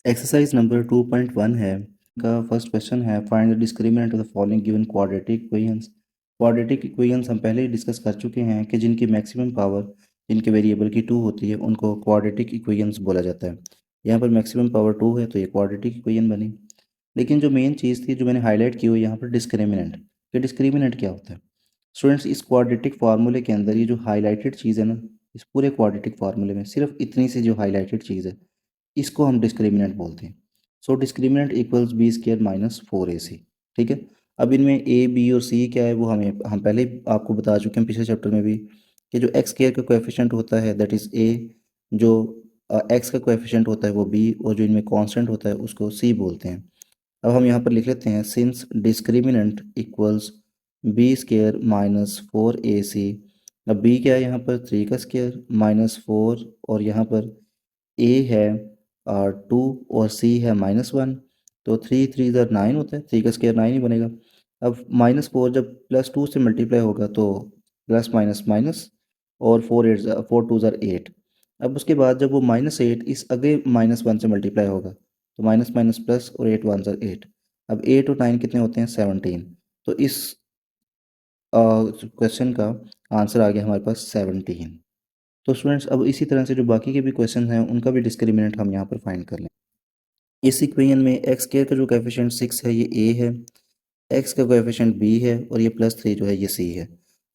Exercise number 2.1 है का first question है find the discriminant of the following given quadratic equations. Quadratic equations हम पहले ही डिस्कस कर चुके हैं कि जिनकी मैक्सिमम पावर जिनके वेरिएबल की 2 होती है उनको क्वाड्रेटिक इक्वेशंस बोला जाता है। यहाँ पर मैक्सिमम पावर 2 है तो ये क्वाड्रेटिक इक्वेशन बनी। लेकिन जो मेन चीज़ थी जो मैंने हाईलाइट की हुई यहाँ पर डिस्क्रिमिनेंट, कि डिस्क्रिमिनेंट क्या होता है। स्टूडेंट्स इस क्वाड्रेटिक फार्मूले के अंदर ये जो हाईलाइटेड चीज़ है ना, इस पूरे क्वाड्रेटिक फार्मूले में सिर्फ इतनी सी जो हाईलाइटेड चीज़ है इसको हम डिस्क्रिमिनेंट बोलते हैं। So discriminant equals B square minus 4ac। ठीक है। अब इनमें ए बी और सी क्या है वो हम पहले ही आपको बता चुके हैं पिछले चैप्टर में भी, कि जो एक्स स्केयर का कोएफिशिएंट होता है दैट इज़ ए, जो एक्स का कोएफिशिएंट होता है वो बी, और जो इनमें कांस्टेंट होता है उसको सी बोलते हैं। अब हम यहाँ पर लिख लेते हैं since discriminant equals B square minus 4ac। अब बी क्या है यहाँ पर 3 का स्केयर माइनस 4, और यहाँ पर ए है 2 और सी है -1। तो 3 3 इधर 9 होता है, 3 का स्केयर 9 ही बनेगा। अब -4 जब +2 से मल्टीप्लाई होगा तो प्लस माइनस माइनस, और 4 2 ज़ार 8। अब उसके बाद जब वो -8 इस अगले -1 से मल्टीप्लाई होगा तो माइनस माइनस प्लस, और 8 1 ज़ार 8। अब 8 और 9 कितने होते हैं 17। तो इस क्वेश्चन का आंसर आ गया हमारे पास 17। तो स्टूडेंट्स अब इसी तरह से जो बाकी के भी क्वेश्चन हैं उनका भी डिस्क्रिमिनेंट हम यहाँ पर फाइंड कर लें। इस इक्वेशन में एक्स स्क्वायर का जो कोएफिशिएंट 6 है ये ए है, एक्स का कोएफिशिएंट बी है, और ये +3 जो है ये सी है।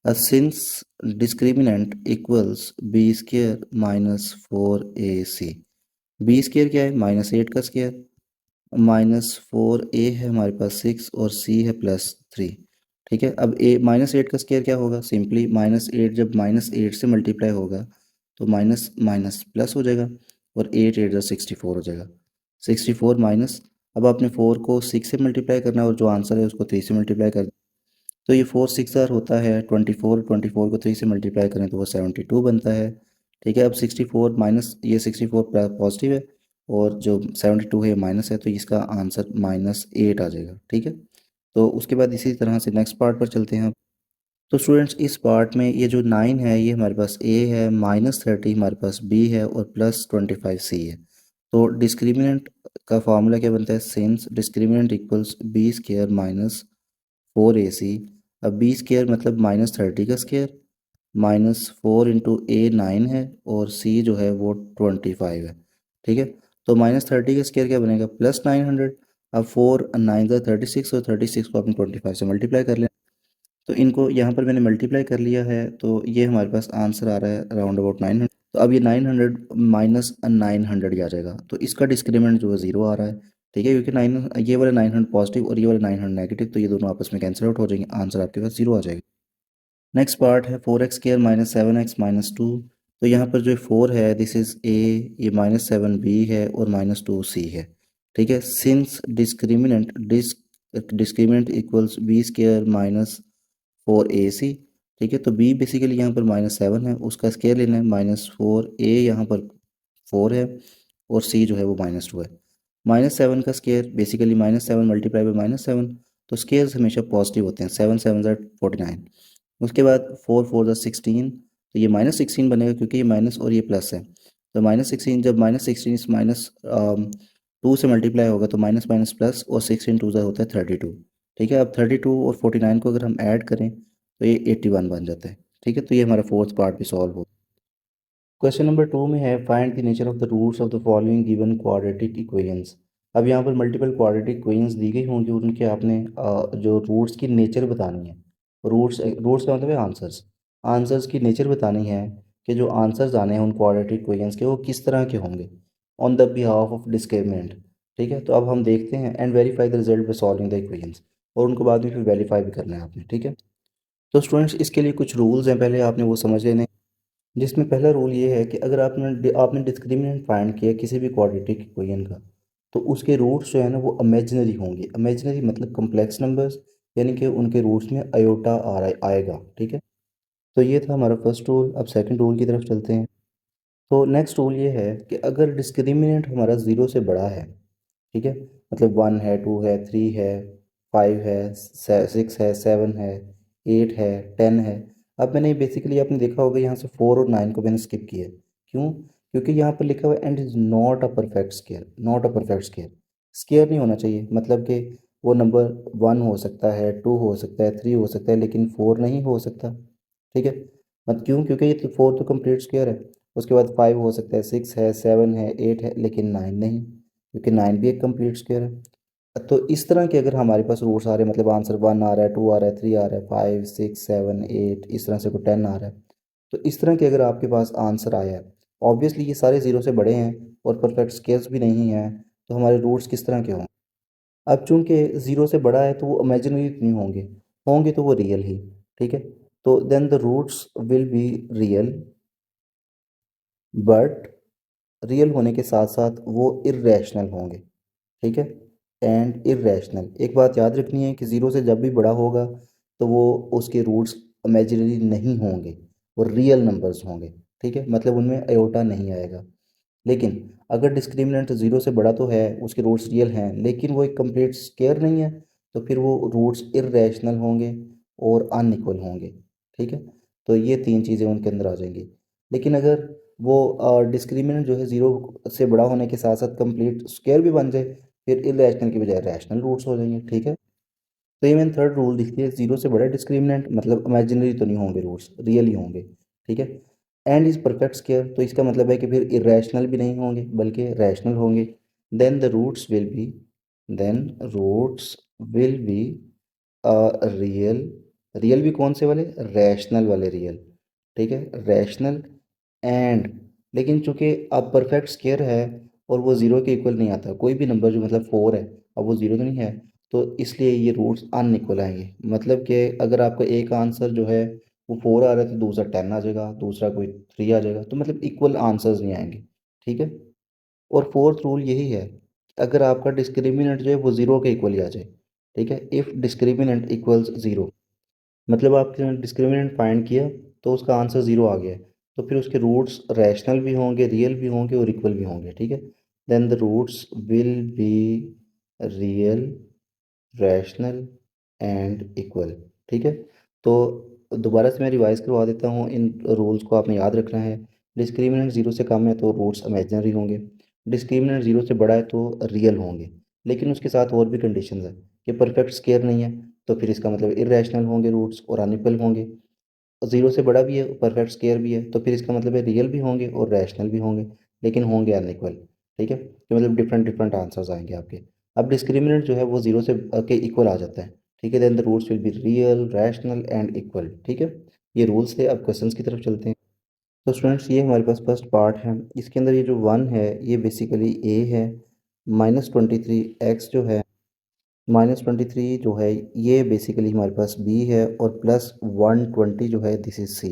Since discriminant equals b square minus 4ac। B square क्या है -8 का स्क्वायर, -4a है हमारे पास 6, और c है +3। ठीक है। अब ए -8 का स्क्वायर क्या होगा, सिंपली -8 जब -8 से मल्टीप्लाई होगा तो माइनस माइनस प्लस हो जाएगा, और 8 8 64 हो जाएगा। 64 माइनस, अब आपने 4 को 6 से मल्टीप्लाई करना है और जो आंसर है उसको 3 से मल्टीप्लाई कर, तो ये 4 6 आर होता है 24, 24 को 3 से मल्टीप्लाई करें तो वो 72 बनता है। ठीक है। अब 64 माइनस ये 64 पॉजिटिव है, और जो 72 है माइनस है, तो इसका आंसर -8 आ जाएगा। ठीक है। तो उसके बाद इसी तरह से नेक्स्ट पार्ट पर चलते हैं। तो स्टूडेंट्स इस पार्ट में ये जो 9 है ये हमारे पास ए है, -30 हमारे पास बी है, और +25 सी है। तो डिस्क्रिमिनेंट का फार्मूला क्या बनता है, since discriminant equals B square minus 4ac। अब बी स्केयर मतलब -30 का स्केयर, -4 इंटू ए 9 है, और सी जो है वो 25 है। ठीक है। तो -30 का स्केयर क्या बनेगा +900। अब 4 9 का 36, और 36 को आपने 25 से मल्टीप्लाई कर लें, तो इनको यहाँ पर मैंने मल्टीप्लाई कर लिया है, तो ये हमारे पास आंसर आ रहा है अराउंड अबाउट 900। तो अब ये 900 माइनस 900 ही आ जाएगा, तो इसका डिस्क्रिमिनेंट जो है 0 आ रहा है। ठीक है, क्योंकि 9 ये वाला 900 पॉजिटिव और ये वाला 900 नेगेटिव, तो ये दोनों आपस में कैंसिल आउट हो जाएंगे, आंसर आपके पास 0 आ जाएगा। नेक्स्ट पार्ट है 4x² माइनस 7x-2। तो यहाँ पर जो 4 है दिस इज़ ए, ये -7b है, और -2c है। ठीक है। Since discriminant equals B square minus 4ac। ठीक है। तो b बेसिकली यहाँ पर -7 है, उसका स्केयर लेना है -4a, यहाँ पर 4 है, और c जो है वो -2 है। -7 का स्केयर बेसिकली -7 मल्टीप्लाई बाई -7, तो स्केयर्स हमेशा पॉजिटिव होते हैं, 7 7 49। उसके बाद 4 4 16, तो ये -16 बनेगा क्योंकि ये माइनस और ये प्लस है। तो -16 जब -16 इस -2 से मल्टीप्लाई होगा तो माइनस माइनस प्लस, और 16 2 होता है 32। ठीक है। अब 32 और 49 को अगर हम ऐड करें तो ये 81 बन जाता है। ठीक है। तो ये हमारा फोर्थ पार्ट भी सॉल्व हो। क्वेश्चन नंबर 2 में है find the nature of the roots of the following given quadratic equations. अब यहाँ पर मल्टीपल क्वाड्रेटिक इक्वेशंस दी गई होंगी, उनके आपने जो रूट्स की नेचर बतानी है। रूट्स रूट्स का मतलब है आंसर्स। आंसर्स की नेचर बतानी है कि जो आंसर्स आने हैं उन क्वाड्रेटिक इक्वेशंस के वो किस तरह के होंगे on the behalf of discriminant. ठीक है। तो अब हम देखते हैं and verify the result by solving the equations, और उनको बाद में फिर वेरीफाई भी करना है आपने। ठीक है। तो स्टूडेंट्स इसके लिए कुछ रूल्स हैं, पहले आपने वो समझ लेने हैं। जिसमें पहला रूल ये है कि अगर आपने डिस्क्रिमिनेंट फाइंड किया किसी भी क्वाड्रेटिक इक्वेशन का, तो उसके रूट्स जो है ना वो इमेजिनरी होंगे। इमेजिनरी मतलब कम्प्लेक्स नंबर्स, यानी कि उनके रूट्स में आयोटा आ रहा आएगा। ठीक है। तो ये था हमारा फर्स्ट रूल। अब सेकंड रूल की तरफ चलते हैं। तो नेक्स्ट रूल ये है कि अगर डिस्क्रिमिनेंट हमारा ज़ीरो से बड़ा है, ठीक है, मतलब 1 है, 2 है, 3 है, 5 है, 6 है, 7 है, 8 है, 10 है। अब मैंने बेसिकली आपने देखा होगा यहाँ से 4 और 9 को मैंने स्किप किया। क्यों? क्योंकि यहाँ पर लिखा हुआ है and is not a perfect square, not a perfect square, square नहीं होना चाहिए, मतलब कि वो नंबर 1 हो सकता है, 2 हो सकता है, 3 हो सकता है, लेकिन 4 नहीं हो सकता। ठीक है, मत क्यों, क्योंकि ये तो 4 तो कंप्लीट स्केयर है। उसके बाद 5 हो सकता है, 6 है, 7 है, 8 है, लेकिन 9 नहीं, क्योंकि 9 भी एक कंप्लीट स्केयर है। तो इस तरह के अगर हमारे पास रूट्स आ रहे हैं, मतलब आंसर 1 आ रहा है, 2 आ रहा है, 3 आ रहा है, 5 6 7 8, इस तरह से कोई 10 आ रहा है, तो इस तरह के अगर आपके पास आंसर आया है, ऑब्वियसली ये सारे ज़ीरो से बड़े हैं और परफेक्ट स्केयर्स भी नहीं हैं, तो हमारे रूट्स किस तरह के होंगे। अब चूंकि ज़ीरो से बड़ा है तो वो इमेजिनरी नहीं होंगे, होंगे तो वो रियल ही। ठीक है, तो then the roots will be real, but real होने के साथ साथ वो इर्रेशनल होंगे। ठीक है, एंड इर्रेशनल, एक बात याद रखनी है कि ज़ीरो से जब भी बड़ा होगा तो वो उसके रूट्स इमेजिनरी नहीं होंगे, वो रियल नंबर्स होंगे। ठीक है, मतलब उनमें अयोटा नहीं आएगा। लेकिन अगर डिस्क्रिमिनेंट ज़ीरो से बड़ा तो है, उसके रूट्स रियल हैं, लेकिन वो एक कंप्लीट स्केयर नहीं है, तो फिर वो रूट्स इर्रेशनल होंगे और अनइक्वल होंगे। ठीक है, तो ये तीन चीज़ें उनके अंदर आ जाएंगी। लेकिन अगर वो डिस्क्रिमिनेंट जो है ज़ीरो से बड़ा होने के साथ साथ कंप्लीट स्केयर भी बन जाए, फिर इर्रेशनल की बजाय रैशनल रूट्स हो जाएंगे। ठीक है, तो ये मैंने थर्ड रूल लिख दिया, जीरो से बड़ा डिस्क्रिमिनेंट मतलब इमेजिनरी तो नहीं होंगे रूट्स, रियल ही होंगे। ठीक है, एंड इज परफेक्ट स्केयर, तो इसका मतलब है कि फिर इरेशनल भी नहीं होंगे बल्कि रैशनल होंगे। Then the roots will be, then roots will be real, real भी कौन से वाले, रैशनल वाले रियल। ठीक है, रैशनल एंड, लेकिन चूंकि अब परफेक्ट स्केयर है और वो ज़ीरो के इक्वल नहीं आता, कोई भी नंबर जो मतलब 4 है, अब वो ज़ीरो तो नहीं है, तो इसलिए ये रूट्स अनइक्वल आएंगे। मतलब कि अगर आपका एक आंसर जो है वो 4 आ रहा है तो दूसरा 10 आ जाएगा, दूसरा कोई 3 आ जाएगा, तो मतलब इक्वल आंसर्स नहीं आएंगे। ठीक है, और फोर्थ रूल यही है, अगर आपका डिस्क्रिमिनेंट जो है वो ज़ीरो के इक्वल ही आ जाए। ठीक है, इफ़ डिस्क्रिमिनेंट इक्वल्स ज़ीरो, मतलब आपने डिस्क्रिमिनेंट फाइंड किया तो उसका आंसर ज़ीरो आ गया, तो फिर उसके रूट्स रैशनल भी होंगे, रियल भी होंगे और इक्वल भी होंगे। ठीक है, then the roots will be real, rational and equal. ठीक है, तो दोबारा से मैं रिवाइज करवा देता हूँ, इन रूल्स को आपने याद रखना है। डिस्क्रिमिनेंट ज़ीरो से कम है तो रूट्स इमेजिनरी होंगे, डिस्क्रिमिनेंट ज़ीरो से बड़ा है तो रियल होंगे, लेकिन उसके साथ और भी कंडीशंस है कि परफेक्ट स्केयर नहीं है, तो फिर इसका मतलब इरेशनल होंगे रूट्स और अनइक्वल होंगे। ज़ीरो से बड़ा भी है, परफेक्ट स्केयर भी है, तो फिर इसका मतलब है रियल भी होंगे और रैशनल भी होंगे, लेकिन होंगे अनइक्वल। ठीक है, तो मतलब डिफरेंट डिफरेंट आंसर्स आएंगे आपके। अब डिस्क्रिमिनेंट जो है वो ज़ीरो से के इक्वल आ जाता है। ठीक है, then the roots will be real, rational and equal. ठीक है, ये रूल्स थे। अब क्वेश्चंस की तरफ चलते हैं। तो स्टूडेंट्स ये हमारे पास फर्स्ट पार्ट है, इसके अंदर ये जो 1 है ये बेसिकली ए है, -23 x जो है, -23 जो है ये बेसिकली हमारे पास बी है, और +120 जो है दिस इज सी।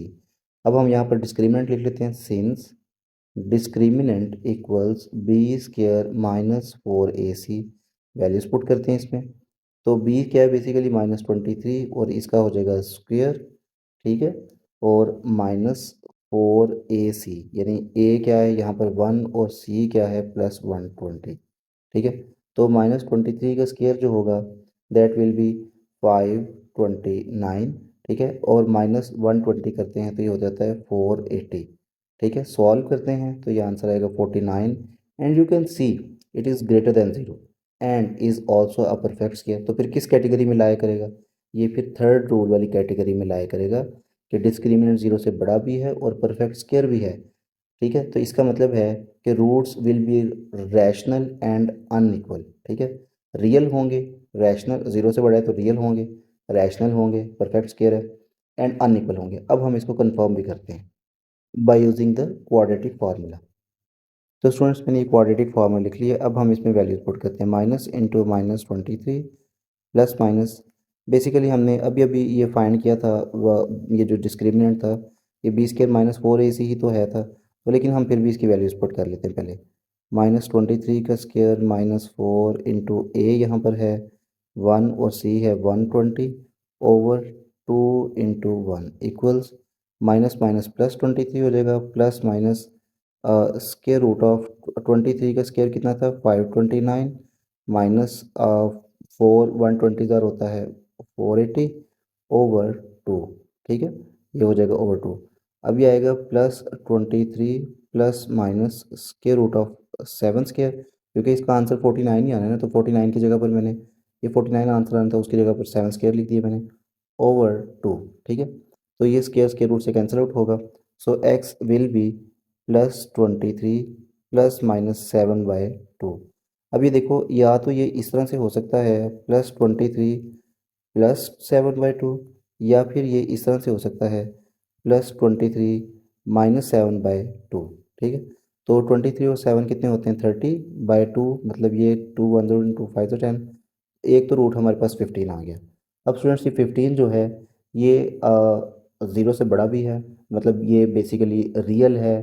अब हम यहाँ पर डिस्क्रिमिनेंट लिख लेते हैं, since discriminant equals b square -4ac, values put करते हैं इसमें। तो बी क्या है, बेसिकली -23, और इसका हो जाएगा स्क्वेयर। ठीक है, और -4ac, यानी ए क्या है यहाँ पर 1 और सी क्या है +120। ठीक है, तो -23 का स्क्वायर जो होगा दैट विल बी 529। ठीक है, और -120 करते हैं तो ये हो जाता है 480। ठीक है, सॉल्व करते हैं तो ये आंसर आएगा 49, and you can see it is greater than zero and is also a perfect square. तो फिर किस कैटेगरी में लाया करेगा, ये फिर थर्ड रूल वाली कैटेगरी में लाया करेगा कि डिस्क्रिमिनेंट ज़ीरो से बड़ा भी है और परफेक्ट स्क्वायर भी है। ठीक है, तो इसका मतलब है कि roots will be rational and unequal. ठीक है, रियल होंगे, रैशनल ज़ीरो से बड़ा है तो रियल होंगे, रैशनल होंगे, परफेक्ट स्क्वायर है, एंड अनइक्वल होंगे। अब हम इसको कंफर्म भी करते हैं by using the quadratic formula. तो स्टूडेंट्स मैंने ये क्वाड्रेटिक फार्मूला लिख लिया, अब हम इसमें वैल्यूज पुट करते हैं, minus into -23 plus minus, basically हमने अभी अभी ये फाइंड किया था, वह ये जो डिस्क्रिमिनेंट था ये b² -4ac ही तो है था, तो लेकिन हम फिर भी इसकी वैल्यूज पुट कर लेते हैं पहले। -23 का स्क्वायर -4 इंटू ए यहाँ पर है 1 और सी है 120 over 2 into 1 equals, minus minus +23 हो जाएगा, plus minus square root of 23 का स्क्वायर कितना था 529, माइनस 4 120 ज़ार होता है 480 ओवर 2। ठीक है, ये हो जाएगा ओवर 2। अब ये आएगा +23 plus minus square root of 7 square, क्योंकि इसका आंसर 49 ही आना है ना, तो 49 की जगह पर मैंने ये 49 आंसर आना था, उसकी जगह पर 7 स्क्वायर लिख दिया मैंने ओवर 2। ठीक है, तो ये स्क्वायर स्क्वायर रूट से कैंसिल आउट होगा। सो एक्स विल बी +23 ±7/2। अब ये देखो, या तो ये इस तरह से हो सकता है +23 +7/2, या फिर ये इस तरह से हो सकता है +23 -7/2। ठीक है, तो 23 और 7 कितने होते हैं 30/2, मतलब ये 2 1 2 5 10, एक तो रूट हमारे पास 15 आ गया। अब स्टूडेंट्स ये 15 जो है ये ज़ीरो से बड़ा भी है, मतलब ये बेसिकली रियल है,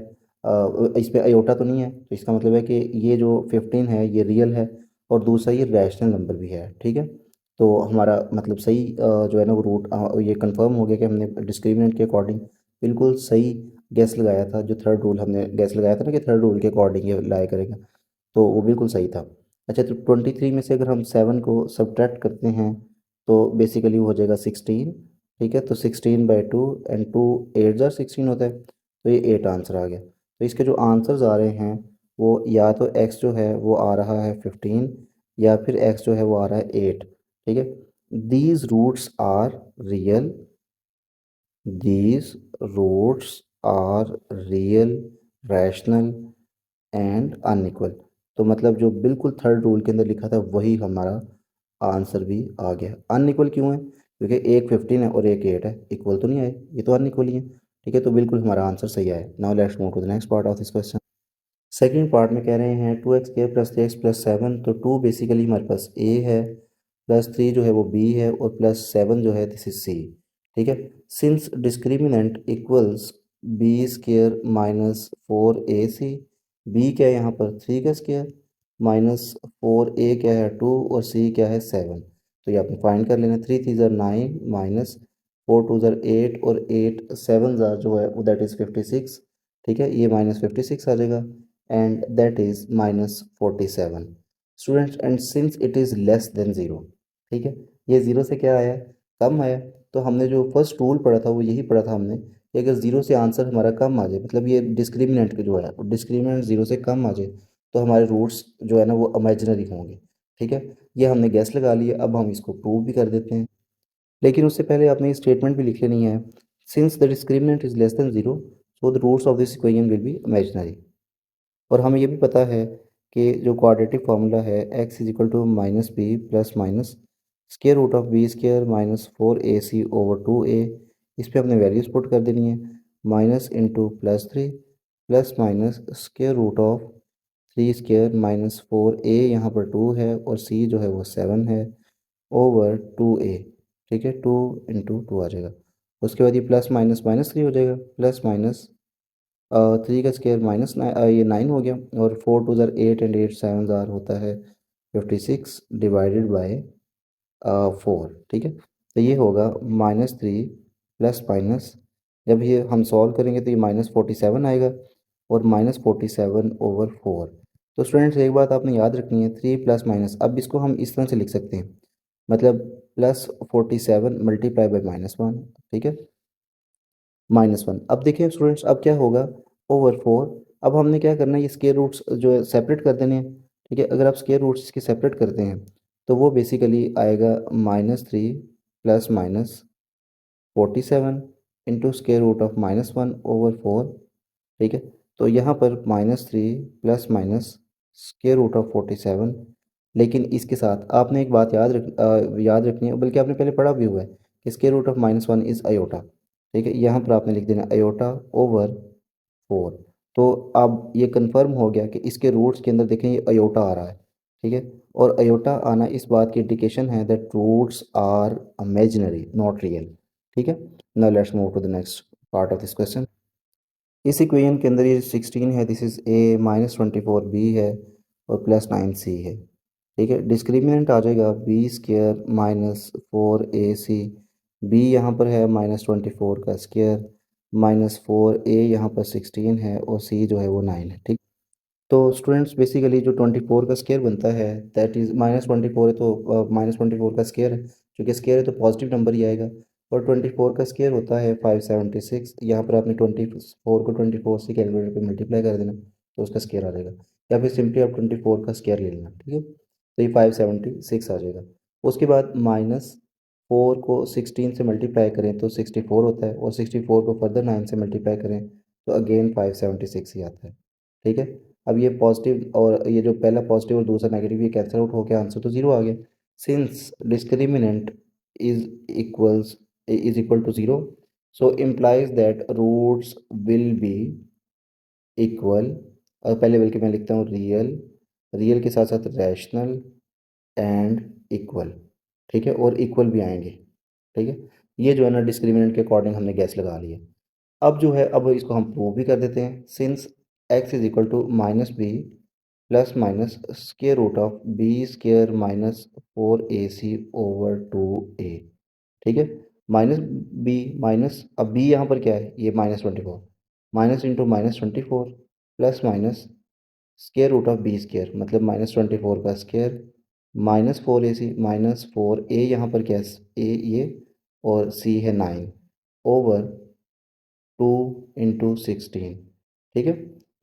इस पे अयोटा तो नहीं है, तो इसका मतलब है कि ये जो 15 है ये रियल है, और दूसरा ये रैशनल नंबर भी है। ठीक है, तो हमारा मतलब सही जो है ना वो रूट ये कंफर्म हो गया कि हमने डिस्क्रिमिनेंट के अकॉर्डिंग बिल्कुल सही गैस लगाया था। जो थर्ड रूल हमने गैस लगाया था ना कि थर्ड रूल के अकॉर्डिंग ये लाया करेगा, तो वो बिल्कुल सही था। अच्छा, तो 23 में से अगर हम 7 को सब्ट्रैक्ट करते हैं तो बेसिकली वो हो जाएगा 16। ठीक है, तो 16/2 एंड 2 8 जार 16 होता है, तो ये 8 आंसर आ गया। तो इसके जो आंसर्स आ रहे हैं वो या तो एक्स जो है वो आ रहा है 15, या फिर एक्स जो है वो आ रहा है 8। ठीक है, these roots are real, these roots are real, rational and unequal. तो मतलब जो बिल्कुल थर्ड रूल के अंदर लिखा था वही हमारा आंसर भी आ गया। अनइक्वल क्यों है, क्योंकि एक 15 है और एक 8 है, इक्वल तो नहीं आए, ये तो अनइक्वल ही है। ठीक है, तो बिल्कुल हमारा आंसर सही आया। Now let's move to the next part of this question. Second part में कह रहे हैं 2x² + 3x + 7, तो 2 बेसिकली हमारे पास ए है, +3 जो है वो बी है, और +7 जो है दिस इज सी। ठीक है, since discriminant equals b² - 4ac, B क्या है यहाँ पर 3 का स्क्वायर, -4a क्या है 2, और सी क्या है 7। तो ये आपने फाइंड कर लेना। 3 3 ज़ार 9 -4 2 ज़ार 8, और 8 7 ज़ार जो है वो दैट इज़ 56। ठीक है, ये -56 आ जाएगा, and that is -47 students, and since it is less than zero. ठीक है, ये ज़ीरो से क्या आया, कम आया। तो हमने जो फर्स्ट रूल पढ़ा था वो यही पढ़ा था हमने कि अगर ज़ीरो से आंसर हमारा कम आ जाए, मतलब ये डिस्क्रिमिनेंट के जो है डिस्क्रिमिनेंट ज़ीरो से कम आ जाए, तो हमारे रूट्स जो है ना वो इमेजिनरी होंगे। ठीक है, ये हमने गैस लगा लिया, अब हम इसको प्रूव भी कर देते हैं। लेकिन उससे पहले आपने ये स्टेटमेंट भी लिख लेनी है, since the discriminant is less than zero, so the roots of this equation will be imaginary. और हमें ये भी पता है कि जो क्वाड्रेटिक फार्मूला है x is equal to -b plus minus square root of b² - 4ac/2a, इस पे हमने वैल्यूज पुट कर देनी है, -(+3) plus minus square root of 3² - 4a, यहाँ पर 2 है, और c जो है वो 7 है, ओवर 2a। ठीक है, 2 × 2 आ जाएगा। उसके बाद ये प्लस माइनस -3 हो जाएगा, प्लस माइनस 3 का स्क्वायर ये 9 हो गया, और 4 2 ज़ार 8 एंड 8 7 ज़ार होता है 56 डिवाइडेड बाय 4। ठीक है, तो ये होगा -3 प्लस माइनस, जब ये हम सॉल्व करेंगे तो ये -47 आएगा, और -47/4। तो स्टूडेंट्स एक बात आपने याद रखनी है, 3 प्लस माइनस, अब इसको हम इस तरह से लिख सकते हैं, मतलब +47 मल्टीप्लाई बाय -1। ठीक है, -1। अब देखिए स्टूडेंट्स, अब क्या होगा, ओवर 4। अब हमने क्या करना है, ये स्क्वायर रूट्स जो है सेपरेट कर देने हैं। ठीक है, अगर आप स्क्वायर रूट्स इसके सेपरेट करते हैं तो वो बेसिकली आएगा -3 plus minus 47 into square root of -1 over 4। ठीक है, तो यहाँ पर -3 plus minus square root of 47। लेकिन इसके साथ आपने एक बात याद रखनी है, बल्कि आपने पहले पढ़ा भी हुआ है कि square root of -1 is iota. ठीक है, यहाँ पर आपने लिख देना अयोटा ओवर 4। तो अब ये कंफर्म हो गया कि इसके रूट्स के अंदर देखें ये अयोटा आ रहा है। ठीक है, और अयोटा आना इस बात की इंडिकेशन है that roots are imaginary not real. ठीक है, now let's move to the next part of this question. इस इक्वेशन के अंदर ये 16 है, दिस इज ए, -24 बी है, और +9 सी है। ठीक है, डिस्क्रिमिनेंट आ जाएगा b² -4ac, बी यहाँ पर है -24 का स्क्वायर, -4a यहाँ पर 16 है, और c जो है वो 9 है। ठीक, तो स्टूडेंट्स बेसिकली जो 24 का स्क्वायर बनता है दैट इज़ -24 है, तो -24 का स्क्वायर है, क्योंकि स्क्वायर है तो पॉजिटिव नंबर ही आएगा। और 24 का स्क्वायर होता है 576। यहाँ पर आपने 24 को 24 से कैलकुलेटर पे मल्टीप्लाई कर देना तो उसका स्क्वायर आ जाएगा, या फिर सिंपली आप 24 का स्क्वायर ले लेना, ठीक है। तो ये 576 आ जाएगा। उसके बाद -4 को 16 से मल्टीप्लाई करें तो 64 होता है, और 64 को फर्दर 9 से मल्टीप्लाई करें तो अगेन 576 ही आता है, ठीक है। अब ये पॉजिटिव और ये जो पहला पॉजिटिव और दूसरा नेगेटिव ये कैंसिल आउट हो गया, आंसर तो ज़ीरो आ गया। Since discriminant is equals is equal to 0, so implies that roots will be equal। और पहले बल्कि मैं लिखता हूँ रियल, रियल के साथ साथ रैशनल एंड इक्वल, ठीक है, और इक्वल भी आएंगे, ठीक है। ये जो है ना डिस्क्रिमिनेंट के अकॉर्डिंग हमने गैस लगा लिया। अब जो है अब इसको हम प्रूव भी कर देते हैं। Since x is equal to -b plus minus square root of b square -4ac/2a, ठीक है। माइनस बी माइनस, अब बी यहाँ पर क्या है, ये -24, minus into -24 plus minus square root of b square मतलब -24 का स्क्वायर -4ac -4a, यहाँ पर क्या है ए ये, और सी है 9/2 × 16, ठीक है।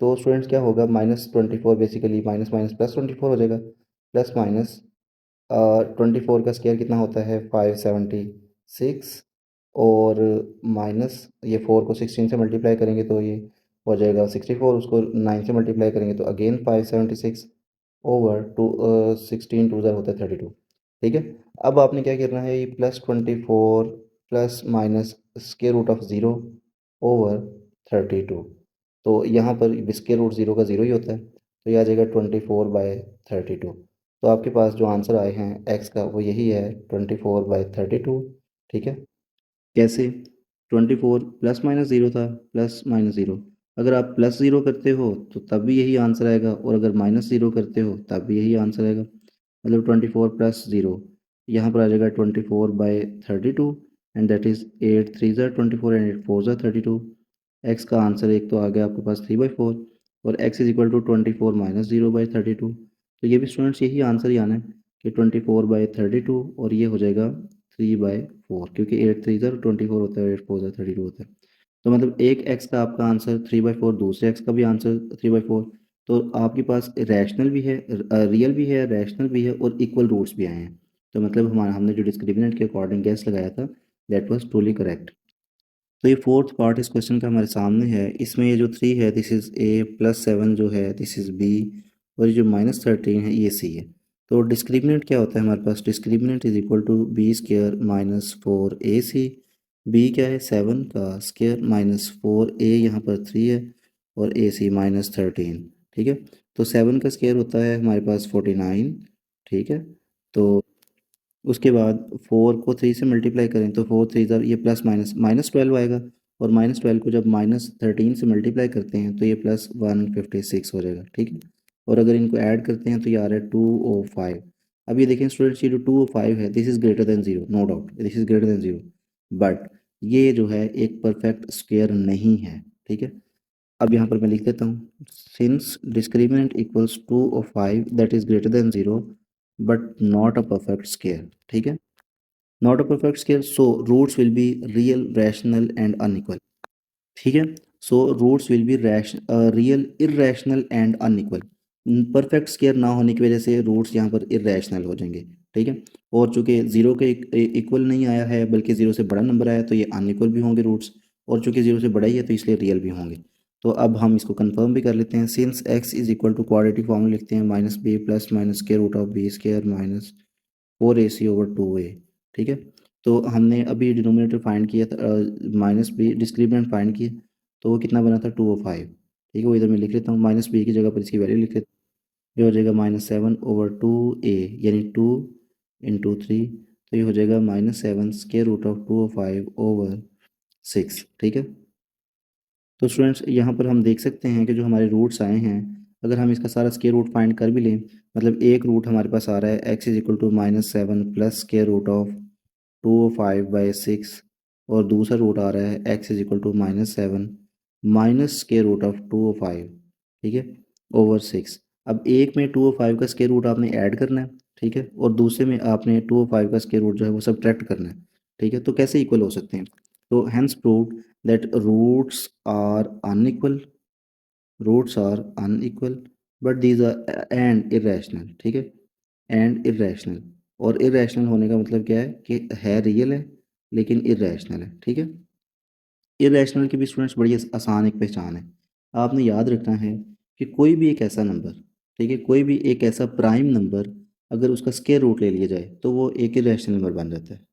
तो स्टूडेंट्स क्या होगा, -24 बेसिकली माइनस माइनस प्लस 24 हो जाएगा, प्लस माइनस 24 का स्क्वायर कितना होता है 576, और माइनस ये 4 को 16 से मल्टीप्लाई करेंगे तो ये हो जाएगा 64, उसको 9 से मल्टीप्लाई करेंगे तो अगेन 576/2, 16 टू ज़र होता है 32, ठीक है। अब आपने क्या करना है, ये +24 plus minus square root of 0/32, तो यहाँ पर स्क्वायर रूट 0 का 0 ही होता है, तो ये आ जाएगा 24/32। तो आपके पास जो आंसर आए हैं एक्स का वो यही है 24/32, ठीक है। कैसे, 24 प्लस माइनस ज़ीरो था, प्लस माइनस ज़ीरो, अगर आप प्लस ज़ीरो करते हो तो तब भी यही आंसर आएगा, और अगर माइनस ज़ीरो करते हो तब भी यही आंसर आएगा। मतलब 24 प्लस ज़ीरो, यहाँ पर आ जाएगा 24/32, एंड दैट इज़ 8 3 ज़ा 24 एंड 8 4 ज़ा 32। एक्स का आंसर एक तो आ गया आपके पास 3/4, और x is equal to 24 minus 0/32। तो ये भी स्टूडेंट्स यही आंसर ही आना है कि 24/32, और ये हो जाएगा 3/4, क्योंकि 8 3 ज़ा 24 होता है, 8 4 ज़ा 32 होता है। तो मतलब एक एक्स का आपका आंसर 3/4, दूसरे एक्स का भी आंसर 3/4। तो आपके पास रैशनल भी है, रियल भी है, रैशनल भी है, और इक्वल रूट्स भी आए हैं। तो मतलब हमारा हमने जो डिस्क्रिमिनेंट के अकॉर्डिंग गैस लगाया था दैट वाज ट्रूली करेक्ट। तो ये फोर्थ पार्ट इस क्वेश्चन का हमारे सामने है। इसमें ये जो 3 है दिस इज़ ए, +7 जो है दिस इज़ बी, और ये जो -13 है ये सी है। तो डिस्क्रिमिनेंट क्या होता है हमारे पास, discriminant is equal to B square -4ac। B क्या है 7 का स्क्वायर -4a, यहाँ पर 3 है, और ए सी -13, ठीक है। तो 7 का स्क्वायर होता है हमारे पास 49, ठीक है। तो उसके बाद 4 को 3 से मल्टीप्लाई करें तो 4 3 ज़ा ये प्लस माइनस -12 आएगा, और -12 को जब -13 से मल्टीप्लाई करते हैं तो ये +156 हो जाएगा, ठीक है। और अगर इनको ऐड करते हैं तो ये आ रहा है 205। अब ये देखें स्टूडेंट्स, ये जो 205 है this is greater than zero, no doubt this is greater than zero, but ये जो है एक परफेक्ट स्क्वायर नहीं है, ठीक है। अब यहाँ पर मैं लिख देता हूँ, since discriminant equals 205 that is greater than zero but not a perfect square, ठीक है। Not a perfect square, so roots will be real rational and unequal, ठीक है। So roots will be real irrational and unequal. Perfect square ना होने की वजह से roots यहाँ पर इरेशनल हो जाएंगे, ठीक है। और चूंकि जीरो के इक्वल नहीं आया है बल्कि जीरो से बड़ा नंबर आया तो ये अनइक्वल भी होंगे रूट्स, और चूंकि जीरो से बड़ा ही है तो इसलिए रियल भी होंगे। तो अब हम इसको कंफर्म भी कर लेते हैं। Since x is equal to quadratic formula लिखते हैं -b plus minus square root of b square -4ac/2a, ठीक है। तो हमने अभी डिनोमिनेटर फाइंड किया था, -b डिस्क्रिमिनेंट फाइंड किया, तो वो कितना बना था 205, ठीक है। वो इधर मैं लिख लेता हूँ, -b की जगह पर इसकी वैल्यू लिख लेता हूँ, ये हो जाएगा -7/2a, यानी 2 × 3, तो ये हो जाएगा -7 स्क्वायर रूट ऑफ 205/6, ठीक है। तो स्टूडेंट्स यहाँ पर हम देख सकते हैं कि जो हमारे रूट्स आए हैं, अगर हम इसका सारा स्क्वायर रूट फाइंड कर भी लें, मतलब एक रूट हमारे पास आ रहा है x is equal to -7 plus square root of 205/6, और दूसरा रूट आ रहा है x is equal to -7 minus square root of 205, ठीक है, ओवर 6। अब एक में 205 का स्क्वायर रूट आपने ऐड करना है, ठीक है, और दूसरे में आपने 205 का स्क्वायर रूट जो है वो सब्ट्रैक्ट करना है। ठीक है, तो कैसे इक्वल हो सकते हैं? तो hence proved that roots are unequal but these are and irrational. ठीक है, एंड इरेशनल, और इरेशनल होने का मतलब क्या है कि है रियल है लेकिन इरेशनल है। ठीक है, इरेशनल की भी स्टूडेंट्स बड़ी आसान एक पहचान है। आपने याद रखना है कि कोई भी एक ऐसा नंबर, ठीक है, कोई भी एक ऐसा प्राइम नंबर अगर उसका स्क्वायर रूट ले लिया जाए तो वो एक इरेशनल नंबर बन जाता है।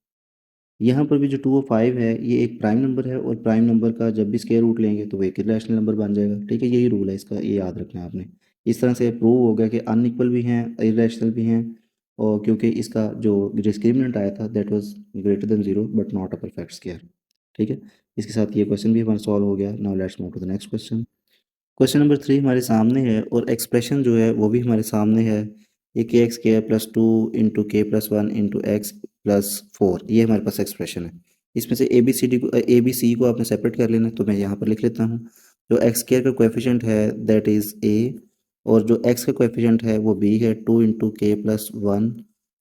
यहाँ पर भी जो 205 है ये एक प्राइम नंबर है, और प्राइम नंबर का जब भी स्क्वायर रूट लेंगे तो वो एक इरेशनल नंबर बन जाएगा। ठीक है, यही रूल है इसका, ये याद रखना है आपने। इस तरह से प्रूव हो गया कि अनइक्वल भी हैं, इरेशनल भी हैं, और क्योंकि इसका जो डिस्क्रिमिनेंट आया था that was greater than zero but not a perfect square. ठीक है, इसके साथ ये क्वेश्चन भी हमारा सॉल्व हो गया। Now let's move to the next question. Question number 3 हमारे सामने है, और एक्सप्रेशन जो है वो भी हमारे सामने है। ये के एक्स के प्लस टू इंटू के plus one into x plus four, ये हमारे पास एक्सप्रेशन है। इसमें से ए बी सी को आपने सेपरेट कर लेना है, तो मैं यहाँ पर लिख लेता हूँ। जो एक्स स्केयर का कोएफिशिएंट है दैट इज़ ए, और जो एक्स का कोएफिशिएंट है वो बी है, टू इंटू के प्लस वन,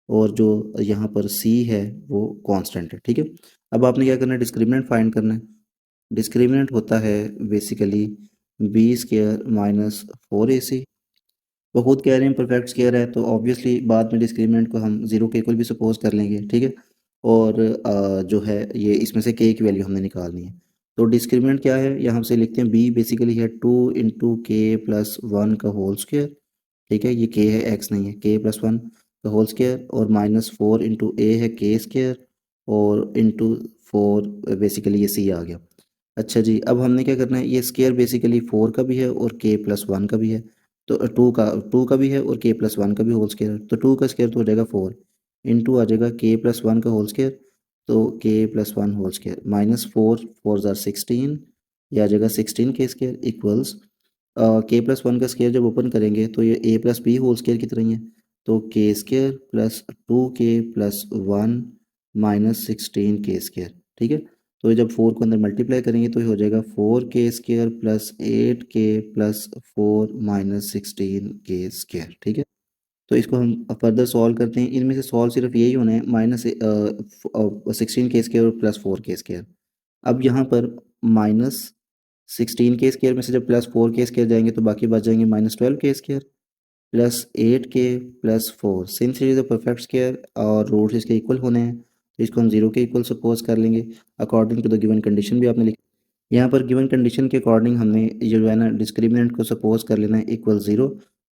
और जो यहाँ पर सी है वो कांस्टेंट है। ठीक है, अब आपने क्या करना है, डिस्क्रिमिनेंट फाइंड करना है। डिस्क्रिमिनेंट होता है basically B square minus four ए सी। वो खुद कह रहे हैं परफेक्ट स्केयर है, तो ऑब्वियसली बाद में डिस्क्रिमिनेंट को हम जीरो के इक्वल भी सपोज कर लेंगे। ठीक है, और जो है ये इसमें से के की वैल्यू हमने निकालनी है। तो डिस्क्रिमिनेंट क्या है, यहाँ से लिखते हैं बी बेसिकली है टू इंटू के प्लस वन का होल स्केयर। ठीक है, ये के है, एक्स नहीं है, के प्लस वन का होल स्केयर, और माइनस फोर इंटू ए है के स्केयर, और इंटू फोर बेसिकली ये सी आ गया। अच्छा जी, अब हमने क्या करना है, ये स्केयर बेसिकली फोर का भी है और के प्लस वन का भी है। तो टू का भी है और के प्लस वन का भी होल स्केयर है, तो टू का स्केयर तो हो जाएगा फोर, इंटू आ जाएगा के प्लस वन का होल स्केयर, तो K plus one whole square minus four, four ज़ार सिक्सटीन, ये आ जाएगा sixteen K square equals K plus one का स्केयर जब ओपन करेंगे तो ये A plus B whole square की तरह ही है, तो K square plus two K plus one minus sixteen K square. ठीक है, तो ये जब फोर को अंदर मल्टीप्लाई करेंगे तो ये हो जाएगा फोर के स्केयर प्लस एट के plus four minus sixteen K square. ठीक है, तो इसको हम फर्दर सॉल्व करते हैं। इनमें से सॉल्व सिर्फ यही होना है, माइनस सिक्सटीन के स्केयर और प्लस फोर के स्केयर। अब यहाँ पर माइनस सिक्सटीन के स्केयर में से जब प्लस फोर के स्केयर जाएंगे तो बाकी बच जाएंगे माइनस ट्वेल्व के स्केयर प्लस एट के plus four. Since it is a perfect square और रूट्स इसके इक्वल होने हैं, तो इसको हम जीरो के इक्वल सपोज कर लेंगे according to the given condition भी आपने लिखी। यहाँ पर गिवन कंडीशन के अकॉर्डिंग हमने ये जो है ना डिस्क्रिमिनेंट को सपोज कर लेना है इक्वल ज़ीरो,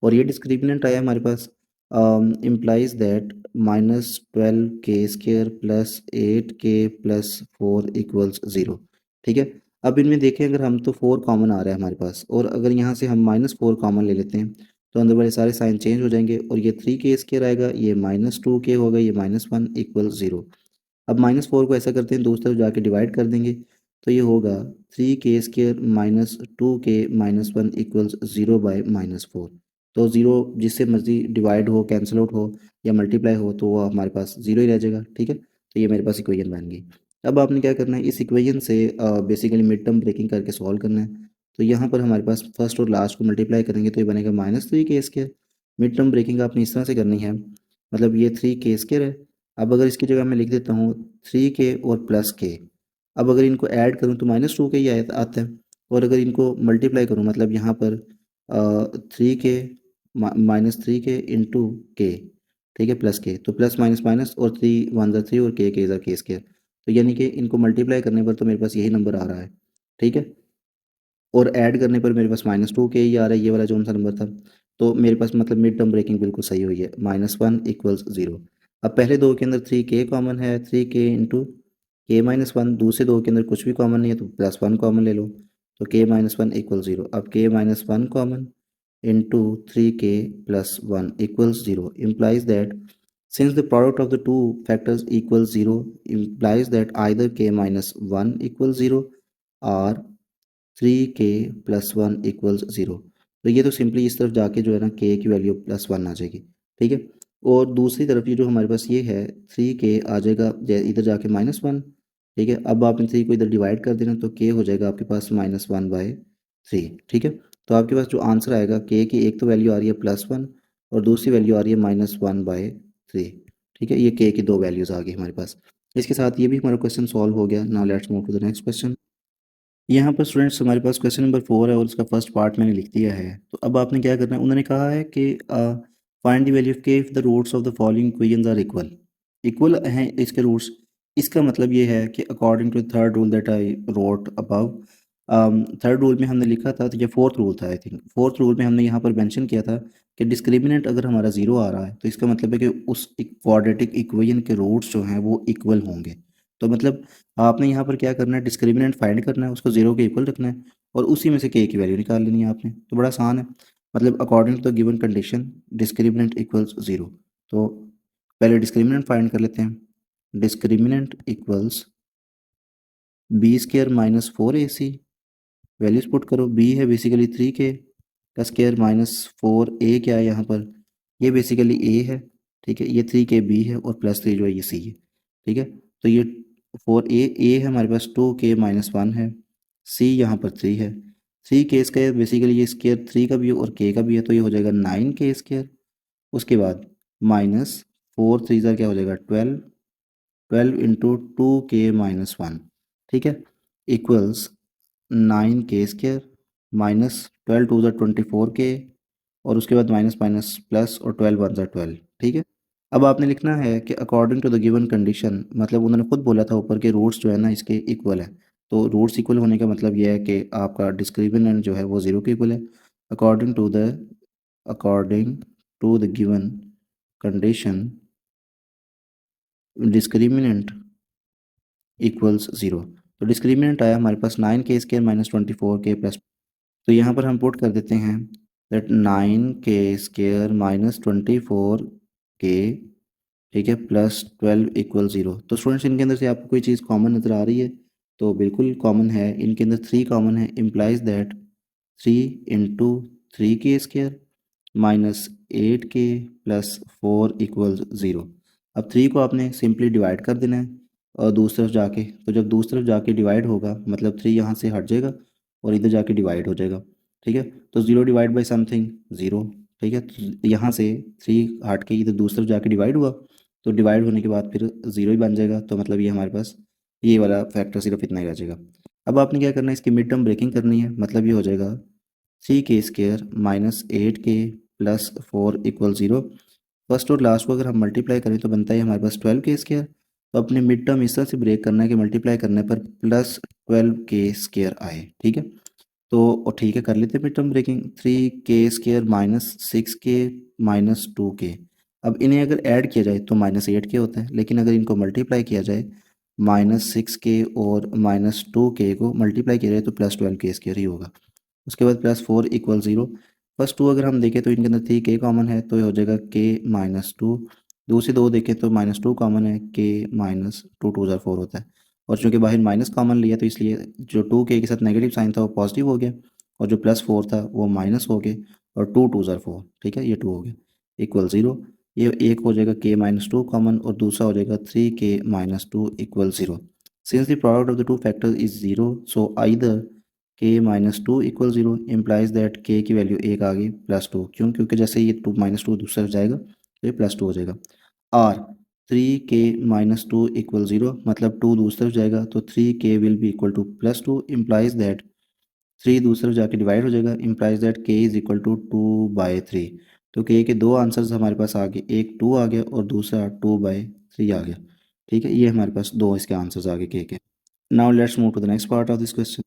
और ये डिस्क्रिमिनेंट आया हमारे पास इम्प्लाइज दैट माइनस ट्वेल्व के स्केयर प्लस एट के प्लस फोर इक्वल्स ज़ीरो। ठीक है, अब इनमें देखें अगर हम तो फोर कॉमन आ रहा है हमारे पास, और अगर यहाँ से हम माइनस फोर कॉमन ले लेते हैं तो अंदर वाले सारे साइन चेंज हो जाएंगे, और ये थ्री के स्केयर आएगा, ये माइनस टू के होगा, ये माइनस वन इक्वल ज़ीरो। अब माइनस फोर को ऐसा करते हैं दूसरी तरफ जाके डिवाइड कर देंगे, तो ये होगा थ्री के स्केयर माइनस टू के minus one equals zero by minus four. तो ज़ीरो जिससे मर्जी डिवाइड हो, कैंसिल आउट हो या मल्टीप्लाई हो तो वो हमारे पास ज़ीरो ही रह जाएगा। ठीक है, तो ये मेरे पास इक्वेशन बन गई। अब आपने क्या करना है, इस इक्वेशन से बेसिकली मिड टर्म ब्रेकिंग करके सॉल्व करना है। तो यहाँ पर हमारे पास फर्स्ट और लास्ट को मल्टीप्लाई करेंगे तो ये बनेगा माइनस थ्री के स्केयर। मिड टर्म ब्रेकिंग आपने इस तरह से करनी है, मतलब ये थ्री के स्केयर है। अब अगर इसकी जगह मैं लिख देता हूँ थ्री के और प्लस के, अब अगर इनको ऐड करूँ तो माइनस टू के ही आता है, और अगर इनको मल्टीप्लाई करूँ मतलब यहाँ पर थ्री के माइनस थ्री के इंटू के, ठीक है, प्लस के, तो प्लस माइनस माइनस, और थ्री वन ज़ा थ्री और के ज़ा के स्केयर, तो यानी कि इनको मल्टीप्लाई करने पर तो मेरे पास यही नंबर आ रहा है। ठीक है, और ऐड करने पर मेरे पास माइनस टू के ही आ रहा है, ये वाला जो सा नंबर था। तो मेरे पास मतलब मिड टर्म ब्रेकिंग बिल्कुल सही हुई है, माइनस वन इक्वल्स ज़ीरो। अब पहले दो के अंदर थ्री के कॉमन है, थ्री के इंटू के माइनस वन, दूसरे दो के अंदर कुछ भी कॉमन नहीं है तो प्लस वन कॉमन ले लो, तो के माइनस वन इक्वल ज़ीरो। अब K minus one common into three K plus one equals zero implies that since the product of the two factors equals zero implies that either k minus one equals zero or three K plus one equals zero. तो ये तो simply इस तरफ जाके जो है ना के की वैल्यू प्लस वन आ जाएगी। ठीक है, और दूसरी तरफ ये जो हमारे पास ये है थ्री के आ जाएगा इधर जाके माइनस वन। ठीक है, अब आपने थ्री को इधर डिवाइड कर देना तो के हो जाएगा आपके पास माइनस वन बाय थ्री। ठीक है, तो आपके पास जो आंसर आएगा के की एक तो वैल्यू आ रही है प्लस वन, और दूसरी वैल्यू आ रही है माइनस वन बाय थ्री। ठीक है, ये के की दो वैल्यूज़ आ गई हमारे पास। इसके साथ ये भी हमारा क्वेश्चन सॉल्व हो गया। Now let's move to the next question. यहाँ पर स्टूडेंट्स हमारे पास क्वेश्चन नंबर 4 है और उसका फर्स्ट पार्ट मैंने लिख दिया है। तो अब आपने क्या करना है, उन्होंने कहा है कि find the value of k if the roots of the following equations are equal. Equal हैं इसके रूट्स। इसका मतलब ये है कि according to third rule that I wrote above, third rule में हमने लिखा था, तो ये फोर्थ रूल था आई थिंक, फोर्थ रूल में हमने यहाँ पर मेंशन किया था कि डिस्क्रिमिनेंट अगर हमारा ज़ीरो आ रहा है तो इसका मतलब है कि उस क्वाड्रेटिक इक्वेशन के रूट्स जो हैं वो इक्वल होंगे। तो मतलब आपने यहाँ पर क्या करना है, डिस्क्रिमिनेंट फाइंड करना है, उसको जीरो के इक्वल रखना है और उसी में से के की वैल्यू निकाल लेनी है आपने। तो बड़ा आसान है। मतलब according to the given condition discriminant equals zero. तो पहले डिस्क्रिमिनेंट फाइंड कर लेते हैं। Discriminant equals B square minus 4ac। Values put करो। बी है बेसिकली 3k का स्केयर माइनस 4a क्या है यहाँ पर, ये बेसिकली a है। ठीक है, ये 3k b है और प्लस 3 जो है ये c है। ठीक है, तो ये 4a है हमारे पास, 2k-1 है, c यहाँ पर 3 है। 3k स्केयर बेसिकली ये स्केयर 3 का भी है और k का भी है, तो ये हो जाएगा 9k स्केयर। उसके बाद माइनस 4 3 क्या हो जाएगा 12, 12 इंटू 2k-1। ठीक है, equals 9k square minus 12 2 24k और उसके बाद माइनस माइनस प्लस और 12 1 12। ठीक है, अब आपने लिखना है कि according to the given condition, मतलब उन्होंने खुद बोला था ऊपर के रूट्स जो है ना इसके इक्वल है। तो रूट्स इक्वल होने का मतलब यह है कि आपका डिस्क्रिमिनेंट जो है वो ज़ीरो के इक्वल है। According according to the given condition discriminant equals zero. तो डिस्क्रिमिनेंट आया हमारे पास 9k² -24k+। तो यहाँ पर हम पुट कर देते हैं दैट 9k² -24k, ठीक है, प्लस 12 इक्वल ज़ीरो। तो स्टूडेंट्स इनके अंदर से आपको कोई चीज़ कॉमन नज़र आ रही है? तो बिल्कुल कॉमन है, इनके अंदर 3 कॉमन है। Implies that 3 × 3k² -8k plus 4 equal zero. अब 3 को आपने सिंपली डिवाइड कर देना है और दूसरी तरफ जाके, तो जब दूसरी तरफ जाके डिवाइड होगा मतलब 3 यहाँ से हट जाएगा और इधर जाके डिवाइड हो जाएगा। ठीक है, तो 0 डिवाइड बाई समथिंग ज़ीरो। ठीक है, तो यहाँ से 3 हट के इधर दूसरी तरफ जाके डिवाइड हुआ, तो डिवाइड होने के बाद फिर ज़ीरो ही बन जाएगा। तो मतलब ये हमारे पास ये वाला फैक्टर सिर्फ इतना ही रह जाएगा। अब आपने क्या करना है, इसकी मिड टर्म ब्रेकिंग करनी है। मतलब ये हो जाएगा 3k² -8k plus 4 equal zero. First और लास्ट को अगर हम मल्टीप्लाई करें तो बनता है हमारे पास 12k²। तो अपने मिड टर्म इस तरह से ब्रेक करना है कि मल्टीप्लाई करने पर प्लस 12k² आए। ठीक है, तो ठीक है, कर लेते हैं mid term breaking. 3k² -6k -2k। अब इन्हें अगर ऐड किया जाए तो -8k होता है, लेकिन अगर इनको मल्टीप्लाई किया जाए -6k और -2k को मल्टीप्लाई किया जाए तो +12k² ही होगा। उसके बाद +4 इक्वल ज़ीरो। फर्स्ट टू अगर हम देखें तो इनके अंदर 3k कॉमन है, तो ये हो जाएगा k-2। दूसरी दो देखें तो -2 कॉमन है, k-2 2 ज़ा 4 होता है। और चूंकि बाहर माइनस कॉमन लिया तो इसलिए जो 2k के साथ नेगेटिव साइन था वो पॉजिटिव हो गया और जो +4 था वो माइनस हो गया और 2 2 ज़ा 4। ठीक है, ये 2 हो गया इक्वल ज़ीरो। ये एक हो जाएगा k-2 कॉमन और दूसरा हो जाएगा 3k-2 equal zero. Since the product of the two factors is zero, so either k-2 equal zero implies that k की वैल्यू एक आ गई +2। क्यों? क्योंकि जैसे ये 2 दूसरी तरफ जाएगा तो ये +2 हो जाएगा। और 3k-2 इक्वल ज़ीरो मतलब 2 दूसरी तरफ जाएगा तो 3k will be equal to +2 implies that 3 दूसरी तरफ जाके डिवाइड हो जाएगा, implies that k is equal to 2/3। तो k के दो आंसर्स हमारे पास आ गए, एक 2 आ गया और दूसरा 2/3 आ गया। ठीक है, ये हमारे पास दो इसके आंसर्स आ गए k के। Now let's move to the next part of this question.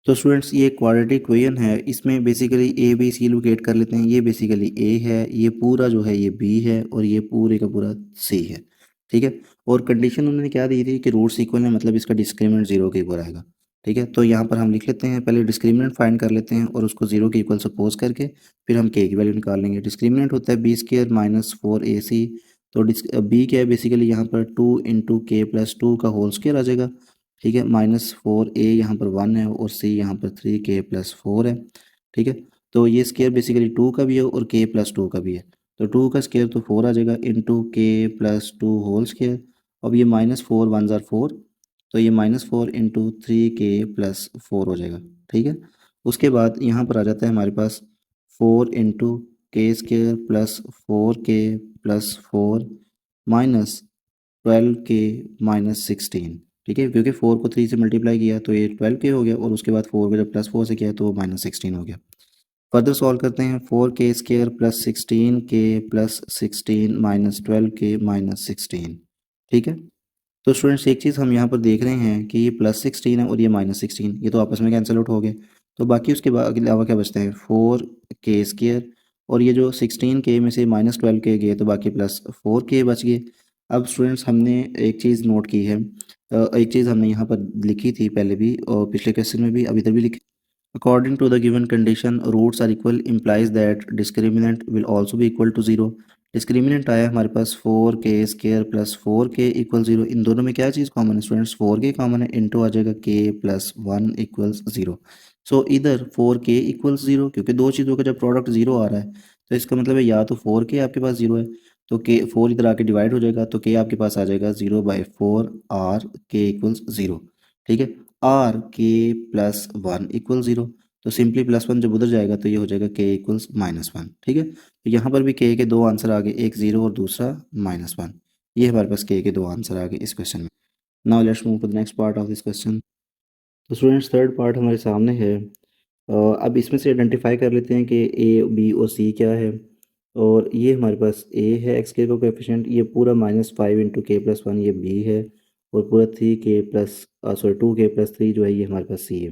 तो स्टूडेंट्स ये क्वाड्रेटिक इक्वेशन है, इसमें basically a B c locate कर लेते हैं। ये बेसिकली ए है, ये पूरा जो है ये बी है और ये पूरे का पूरा सी है। ठीक है, और कंडीशन उन्होंने क्या दी थी कि रूट्स इक्वल है, मतलब इसका डिस्क्रिमिनेंट जीरो के इक्वल आएगा। ठीक है, तो यहाँ पर हम लिख लेते हैं, पहले डिस्क्रिमिनेंट फाइंड कर लेते हैं और उसको जीरो के इक्वल सपोज करके फिर हम के की वैल्यू निकाल लेंगे। डिस्क्रिमिनेंट होता है b² -4ac। तो बी क्या है बेसिकली यहाँ पर 2 × k+2 का होल स्क्वायर आ जाएगा। ठीक है, -4a यहाँ पर 1 है और c यहाँ पर 3k+4 है। ठीक है, तो ये स्केयर बेसिकली 2 का भी है और k+2 का भी है। तो 2 का स्केयर तो 4 आ जाएगा इंटू k+2 होल स्केयर। अब ये -4 1 ज़ा 4, तो ये -4 इंटू 3k+4 हो जाएगा। ठीक है, उसके बाद यहाँ पर आ जाता है हमारे पास 4 × k² +4k+4 minus 12k minus 16, ठीक है, क्योंकि 4 को 3 से मल्टीप्लाई किया तो ये 12k हो गया, और उसके बाद 4 को जब प्लस 4 से किया तो वो माइनस 16 हो गया। फर्दर सॉल्व करते हैं, 4k square plus 16k plus 16 minus 12k minus 16, ठीक है। तो स्टूडेंट्स एक चीज़ हम यहाँ पर देख रहे हैं कि ये प्लस 16 है और ये माइनस 16, ये तो आपस में कैंसिल आउट हो गए, तो बाकी उसके बाद अलावा क्या बचता है 4k स्क्र, और ये जो 16k में से माइनस 12k गए तो बाकी प्लस 4k बच गए। अब स्टूडेंट्स हमने एक चीज़ नोट की है, एक चीज़ हमने यहाँ पर लिखी थी पहले भी और पिछले क्वेश्चन में भी, अभी इधर भी लिखी। According to the given condition, roots are equal implies that discriminant will also be equal to 0। Discriminant आया हमारे पास 4k square plus 4k equal 0। इन दोनों में क्या चीज़ कॉमन है स्टूडेंट्स, 4k कॉमन है, इंटू आ जाएगा k प्लस 1 इक्वल्स 0। सो इधर 4k इक्वल्स 0, क्योंकि दो चीज़ों का जब प्रोडक्ट 0 आ रहा है तो इसका मतलब है या तो 4k आपके पास 0 है, तो k 4 इधर आके डिवाइड हो जाएगा तो k आपके पास आ जाएगा 0/4 आर के इक्वल्स 0, ठीक है। आर के प्लस 1 इक्वल 0, तो सिंपली प्लस 1 जब उधर जाएगा तो ये हो जाएगा के इक्वल्स -1, ठीक है। तो यहाँ पर भी के दो आंसर आ गए, एक 0 और दूसरा -1। ये हमारे पास के दो आंसर आ गए इस क्वेश्चन में। Now let's move to the next part of this question. तो स्टूडेंट्स थर्ड पार्ट हमारे सामने है। अब इसमें से आइडेंटिफाई कर लेते हैं कि ए बी और सी क्या है। और ये हमारे पास ए है एक्स के का कोएफिशिएंट, ये पूरा -5 इंटू के प्लस 1 ये बी है, और पूरा 3k प्लस 2k प्लस 3 जो है ये हमारे पास सी है,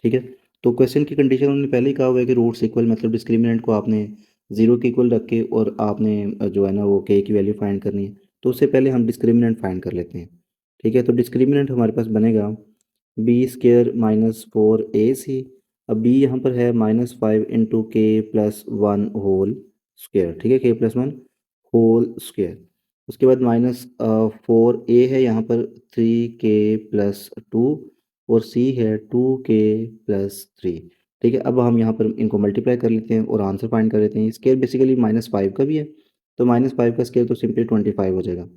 ठीक है। तो क्वेश्चन की कंडीशन उन्होंने पहले ही कहा हुआ है कि रूट्स इक्वल, मतलब डिस्क्रिमिनेंट को आपने 0 के इक्वल रख के और आपने जो है ना वो के की वैल्यू फाइंड करनी है। तो उससे पहले हम डिस्क्रिमिनेंट फाइंड कर लेते हैं, ठीक है। तो डिस्क्रिमिनेंट हमारे पास बनेगा बी स्क्र माइनस 4ac। अब बी यहाँ पर है -5 इंटू के प्लस 1 होल स्क्र, ठीक है, के प्लस 1 होल स्क्र। उसके बाद -4a है यहाँ पर 3k प्लस 2, और c है 2k प्लस 3, ठीक है। अब हम यहाँ पर इनको मल्टीप्लाई कर लेते हैं और आंसर फाइंड कर लेते हैं। स्क्र बेसिकली -5 का भी है, तो -5 का स्क्र तो सिंपली 25 हो जाएगा,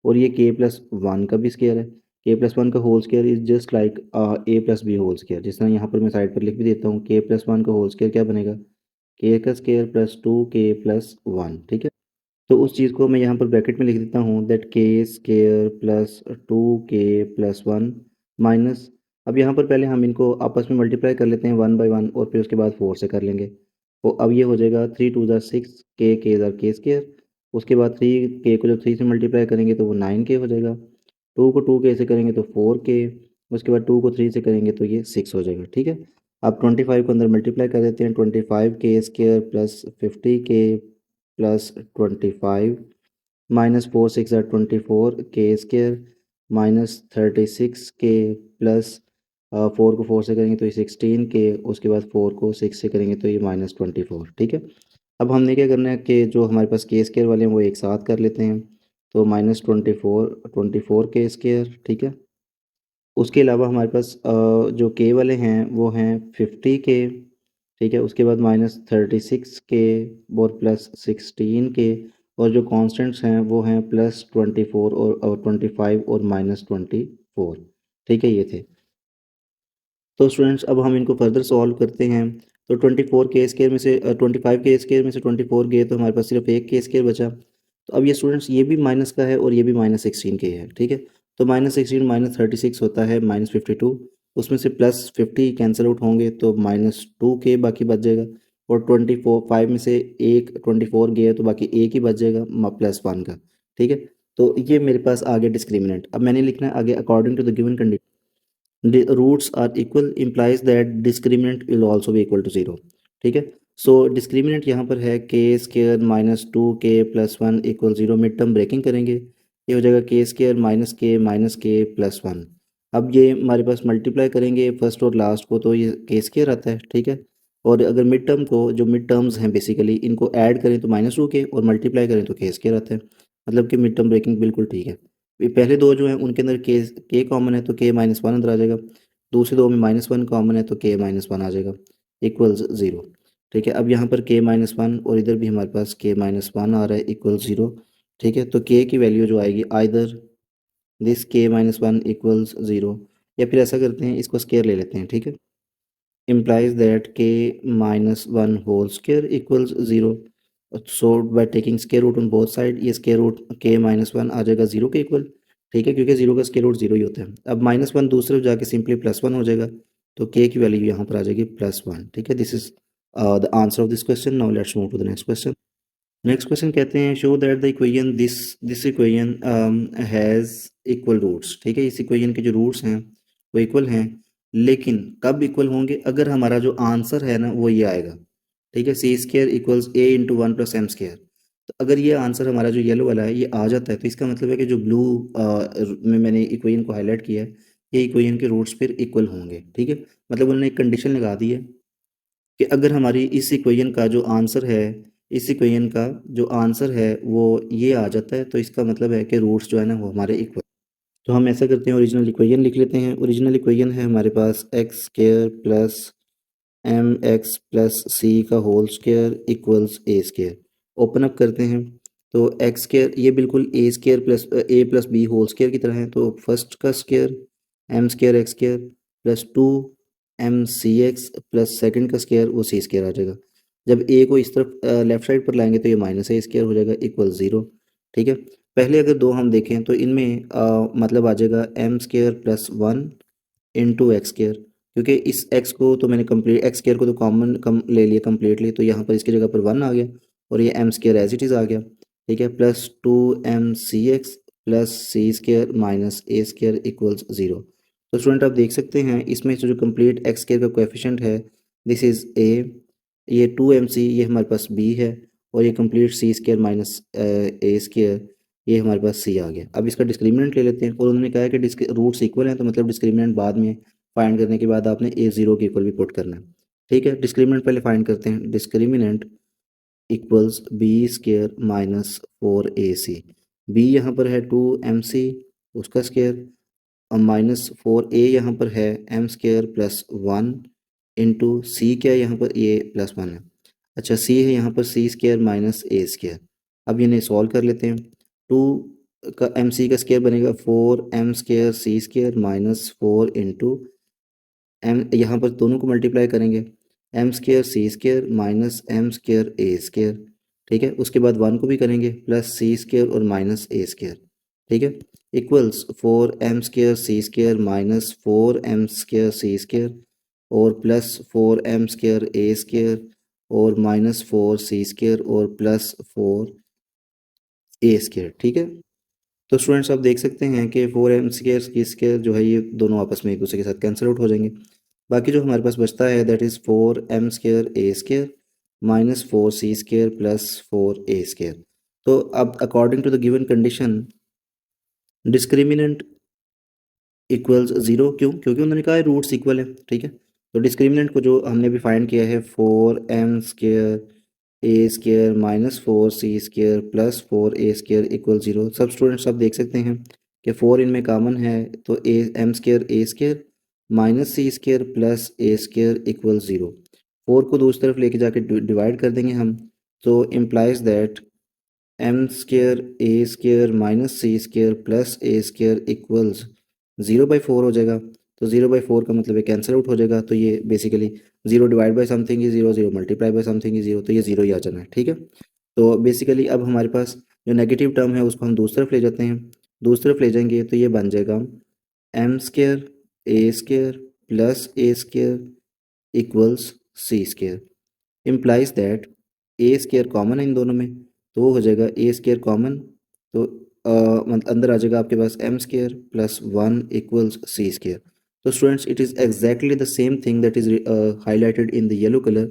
और ये k प्लस 1 का भी स्क्र है। के प्लस 1 का whole square is just like a plus B whole square. जिस तरह यहाँ पर मैं साइड पर लिख भी देता हूँ, के प्लस 1 का होल स्क्वायर क्या बनेगा, के का स्क्वायर प्लस 2k प्लस 1, ठीक है। तो उस चीज़ को मैं यहाँ पर ब्रैकेट में लिख देता हूँ, दैट के square plus 2k plus 1 minus, अब यहाँ पर पहले हम इनको आपस में मल्टीप्लाई कर लेते हैं 1/1, और फिर उसके बाद 4 से कर लेंगे। तो अब ये हो जाएगा 3 2 6, के स्क्वायर, उसके बाद 3k को जब 3 से मल्टीप्लाई करेंगे तो वो 9k हो जाएगा, 2 को 2k से करेंगे तो 4k, उसके बाद 2 को 3 से करेंगे तो ये 6 हो जाएगा, ठीक है। अब 25 को अंदर मल्टीप्लाई कर देते हैं, 25k square plus 50k plus 25 minus 4 6 are 24k square minus 36k plus 4 को 4 से करेंगे तो ये 16k, उसके बाद 4 को 6 से करेंगे तो ये -24, ठीक है। अब हमने क्या करना है कि जो हमारे पास के स्क्वायर वाले हैं वो एक साथ कर लेते हैं, तो -24 के स्क्वायर, ठीक है। उसके अलावा हमारे पास जो के वाले हैं वो हैं 50k, ठीक है। उसके बाद -36k और प्लस 16k, और जो कांस्टेंट्स हैं वो हैं +24 और 25 और -24, ठीक है, ये थे। तो स्टूडेंट्स अब हम इनको फर्दर सॉल्व करते हैं। तो 24k स्क्वायर में से 25k स्क्वायर में से 24 गए तो हमारे पास सिर्फ एक के स्क्वायर बचा। तो अब ये स्टूडेंट्स ये भी माइनस का है और ये भी -16k है, ठीक है। तो -16 -36 होता है -52, उसमें से +50 कैंसिल आउट होंगे तो -2k बाकी बच जाएगा, और 5 में से एक 24 गया तो बाकी एक ही बच जाएगा +1 का, ठीक है। तो ये मेरे पास आ गया डिस्क्रिमिनेंट। अब मैंने लिखना है आगे, according to the given condition the roots are equal implies that discriminant will also be equal to 0, ठीक है। सो डिस्क्रिमिनेंट यहाँ पर है k square -2k plus 1 equal 0। Mid term breaking करेंगे, ये हो जाएगा के स्क्र माइनस के प्लस 1। अब ये हमारे पास मल्टीप्लाई करेंगे फर्स्ट और लास्ट को तो ये के स्क्र आता है, ठीक है। और अगर मिड टर्म को, जो मिड टर्म्स हैं बेसिकली, इनको ऐड करें तो -2k और मल्टीप्लाई करें तो के स्क्र आता है, मतलब कि मिड टर्म ब्रेकिंग बिल्कुल ठीक है। ये पहले दो जो हैं उनके अंदर के कॉमन है तो के -1 अंदर आ जाएगा, दूसरे दो में -1 कॉमन है तो के -1 आ जाएगा इक्वल्स 0, ठीक है। अब यहाँ पर के -1 और इधर भी हमारे पास के -1 आ रहा है इक्वल 0, ठीक है। तो के की वैल्यू जो आएगी आइदर दिस के -1 इक्वल्स 0, या फिर ऐसा करते हैं इसको स्क्वायर ले लेते हैं, ठीक है। implies that k -1 whole square equals 0। so by taking square root on both side, ये square root k -1 आ जाएगा 0 के इक्वल, ठीक है, क्योंकि जीरो का स्क्वायर रूट जीरो ही होता है। अब -1 दूसरे जाके सिंपली +1 हो जाएगा, तो के की वैल्यू यहाँ पर आ जाएगी +1। ठीक है, this is the answer of this question. Now let's move to the next question. Next question कहते हैं show that the equation this equation has equal roots. ठीक है, इस इक्वेशन के जो रूट्स हैं वो इक्वल हैं, लेकिन कब इक्वल होंगे? अगर हमारा जो आंसर है ना वो ये आएगा। ठीक है, सी स्क्वायर इक्वल्स ए इंटू 1 प्लस एम स्क्वायर। तो अगर ये आंसर हमारा जो येलो वाला है ये आ जाता है, तो इसका मतलब है कि जो ब्लू में मैंने इक्वेशन को हाईलाइट किया है, ये इक्वेशन के रूट्स फिर इक्वल होंगे। ठीक है, मतलब उन्होंने एक कंडीशन लगा दी है कि अगर हमारी इस इक्वेशन का जो आंसर है, इस इक्वेशन का जो आंसर है वो ये आ जाता है, तो इसका मतलब है कि रूट्स जो है ना वो हमारे इक्वल। तो हम ऐसा करते हैं, ओरिजिनल इक्वेशन लिख लेते हैं। ओरिजिनल इक्वेशन है हमारे पास X square plus M X plus C का whole square equals A square. Open up करते हैं, तो एक्स स्क्वायर ये बिल्कुल A square plus A plus B whole square की तरह है, तो फर्स्ट का square M square X square plus 2 mcx plus second का स्क्वायर वो सी स्क्वायर आ जाएगा। जब ए को इस तरफ लेफ्ट साइड पर लाएंगे तो ये माइनस ए स्क्वायर हो जाएगा इक्वल 0। ठीक है, पहले अगर दो हम देखें तो इनमें मतलब आ जाएगा M square plus 1 into x square, क्योंकि इस एक्स को तो मैंने कंप्लीट एक्स स्क्वायर को तो कॉमन ले लिया कम्प्लीटली, तो यहाँ पर इसकी जगह पर 1 आ गया और ये M square as it is आ गया। ठीक है, plus 2 mcx plus C square minus A square equals 0। तो स्टूडेंट आप देख सकते हैं इसमें से जो कंप्लीट एक्स स्क्वायर का कोएफिशिएंट है दिस इज़ ए, ये 2mc ये हमारे पास बी है, और ये complete C square minus A square ये हमारे पास सी आ गया। अब इसका डिस्क्रिमिनेंट ले लेते हैं, और उन्होंने कहा है कि रूट्स इक्वल हैं, तो मतलब डिस्क्रिमिनेंट बाद में फाइंड करने के बाद आपने ए ज़ीरो के इक्वल भी पुट करना है। ठीक है, डिस्क्रिमिनेंट पहले फाइंड करते हैं। Discriminant equals b square minus 4ac। B यहाँ पर है 2mc उसका स्क्वायर, और माइनस 4a यहाँ पर है एम स्क्वायर प्लस 1 इंटू सी क्या है यहाँ पर ये +1 है। अच्छा, सी है यहाँ पर सी स्क्वायर माइनस ए स्क्वायर। अब इन्हें सॉल्व कर लेते हैं। 2 का एम सी का स्क्वायर बनेगा 4m स्क्वायर सी स्क्वायर माइनस 4 इंटू एम, यहाँ पर दोनों को मल्टीप्लाई करेंगे, एम स्क्वायर सी स्क्वायर माइनस एम स्क्वायर ए स्क्वायर। ठीक है, उसके बाद 1 को भी करेंगे प्लस सी स्क्वायर और माइनस ए स्क्वायर। ठीक है, इक्वल्स 4m स्क्वायर सी स्क्वायर माइनस 4m स्क्वायर सी स्क्वायर और प्लस 4m स्क्वायर ए स्क्वायर और माइनस 4c स्क्वायर और प्लस 4a स्क्वायर। ठीक है, तो स्टूडेंट्स आप देख सकते हैं कि 4m स्क्वायर की स्क्वायर जो है ये दोनों आपस में एक दूसरे के साथ कैंसिल आउट हो जाएंगे। बाकी जो हमारे पास बचता है that is 4m square A square minus 4c square plus 4a square. तो अब according to the given condition discriminant equals 0, क्यों? क्योंकि उन्होंने कहा है रूट्स इक्वल है। ठीक है, तो डिस्क्रिमिनेंट को जो हमने भी फाइंड किया है 4m स्क्वायर ए square minus 4c square plus 4a square equal 0। सब स्टूडेंट्स आप देख सकते हैं कि 4 इनमें कॉमन है, तो a m square A square minus c square plus a square equal 0। 4 को दूसरी तरफ लेके जाके डिवाइड कर देंगे हम, तो implies that m square A square minus c square plus a square equals 0/4 हो जाएगा। तो 0/4 का मतलब है कैंसिल आउट हो जाएगा, तो ये basically 0 divide by something is 0, 0 multiply by something is 0, तो ये 0 ही आ जाना है। ठीक है, तो बेसिकली अब हमारे पास जो नेगेटिव टर्म है उसको हम दूसरी तरफ ले जाते हैं। दूसरी तरफ ले जाएंगे तो ये बन जाएगा M square A square plus a square equals c square. Implies that a square common है इन दोनों में, तो वो हो जाएगा ए स्क्वायर कॉमन, तो मतलब अंदर आ जाएगा आपके पास M square plus 1 equals c square. तो students it is exactly the same thing that is highlighted in the yellow colour.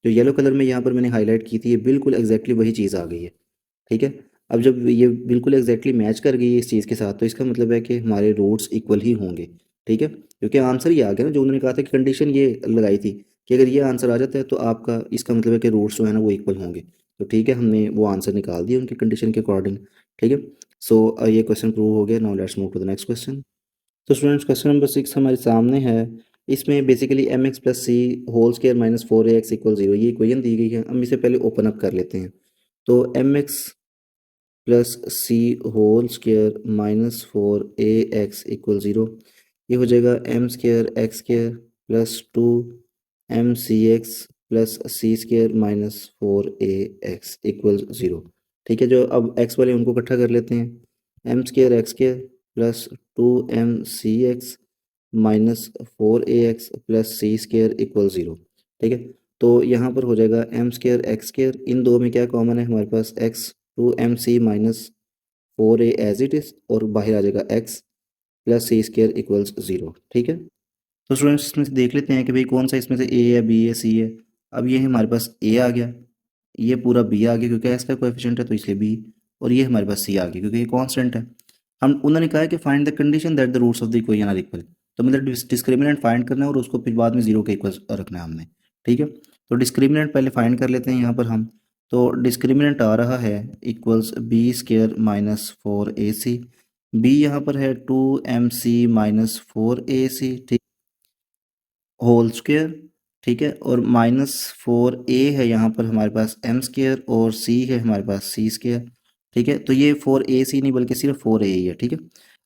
जो येलो कलर में यहाँ पर मैंने हाईलाइट की थी ये बिल्कुल एग्जैक्टली वही चीज़ आ गई है। ठीक है, अब जब ये बिल्कुल एग्जैक्टली मैच कर गई है इस चीज़ के साथ, तो इसका मतलब है कि हमारे रूट्स इक्वल ही होंगे। ठीक है, क्योंकि आंसर ये आ गया ना, जो उन्होंने कहा था कि कंडीशन ये लगाई थी कि अगर ये आंसर आ जाता है तो आपका इसका मतलब है कि रूट्स जो है ना वो इक्वल होंगे। तो ठीक है, हमने वो आंसर निकाल दिया उनकी कंडीशन के अकॉर्डिंग। ठीक है, सो ये क्वेश्चन प्रूव हो गया। Now let's move to the next question. तो स्टूडेंट्स क्वेश्चन नंबर 6 हमारे सामने है। इसमें बेसिकली एम एक्स प्लस सी whole square minus 4ax equal 0 ये इक्वेशन दी गई है। हम इसे पहले ओपन अप कर लेते हैं, तो एम एक्स प्लस सी whole square minus 4ax equal 0, ये हो जाएगा M square X square plus 2 mcx plus सी स्क्वायर माइनस 4ax इक्वल 0। ठीक है, जो अब x वाले उनको इकट्ठा कर लेते हैं, M square X square plus 2mcx minus 4ax plus C square equal 0। ठीक है, तो यहाँ पर हो जाएगा एम स्केयर एक्स स्केयर, इन दो में क्या कॉमन है हमारे पास x, 2mc minus 4a as it is, और बाहर आ जाएगा x plus C square equals 0। ठीक है, तो स्टूडेंट्स इसमें से देख लेते हैं कि भाई कौन सा इसमें से ए है, बी है, सी है। अब ये हमारे पास ए आ गया, ये पूरा बी आ गया क्योंकि एस का कोएफिशिएंट है तो इसलिए बी, और ये हमारे पास सी आ गया क्योंकि ये कांस्टेंट है। हम उन्होंने कहा है कि find the condition that the roots of the equation are equal, तो मतलब डिस्क्रिमिनेंट फाइंड करना है और उसको फिर बाद में जीरो के इक्वल रखना है हमने। ठीक है, तो डिस्क्रिमिनेंट पहले फाइंड कर लेते हैं यहाँ पर हम। तो डिस्क्रिमिनेंट आ रहा है equals B square minus 4ac, b यहाँ पर है 2mc माइनस 4ac, ठीक, होल स्क्वेयर। ठीक है, और -4a है यहाँ पर हमारे पास एम स्क्वेयर, और c है हमारे पास सी स्क्वेयर। ठीक है, तो ये 4ac नहीं बल्कि सिर्फ 4a ही है। ठीक है,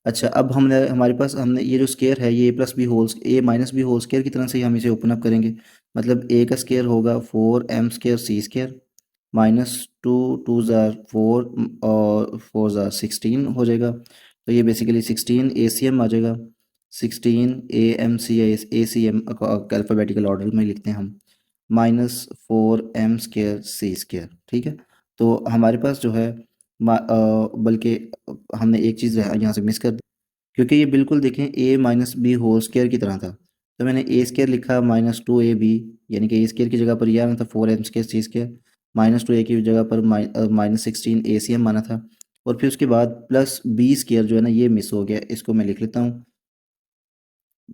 अच्छा अब हमने हमारे पास हमने ये जो स्क्वेयर है ये a plus B whole a minus b whole square की तरह से ही हम इसे ओपन अप करेंगे। मतलब a का स्क्वेयर होगा 4m square c square minus 2 2 ज़ार 4 और 4 ज़ार 16 हो जाएगा। तो ये बेसिकली 16 ACM आ जाएगा, 16 AMC या ACM अल्फ़ाबेटिकल ऑर्डर में लिखते हैं हम, -4m² सी स्क्वेयर। ठीक है, तो हमारे पास जो है बल्कि हमने एक चीज़ यहाँ से मिस कर दी, क्योंकि ये बिल्कुल देखें a minus b whole square की तरह था, तो मैंने a स्क्वेयर लिखा -2ab, यानी कि a स्क्वेयर की जगह पर यह आना था 4m² सी स्क्वेयर, -2a की जगह पर -16 ACM आना था, और फिर उसके बाद प्लस बी स्क्वेयर जो है ना ये मिस हो गया, इसको मैं लिख लेता हूँ।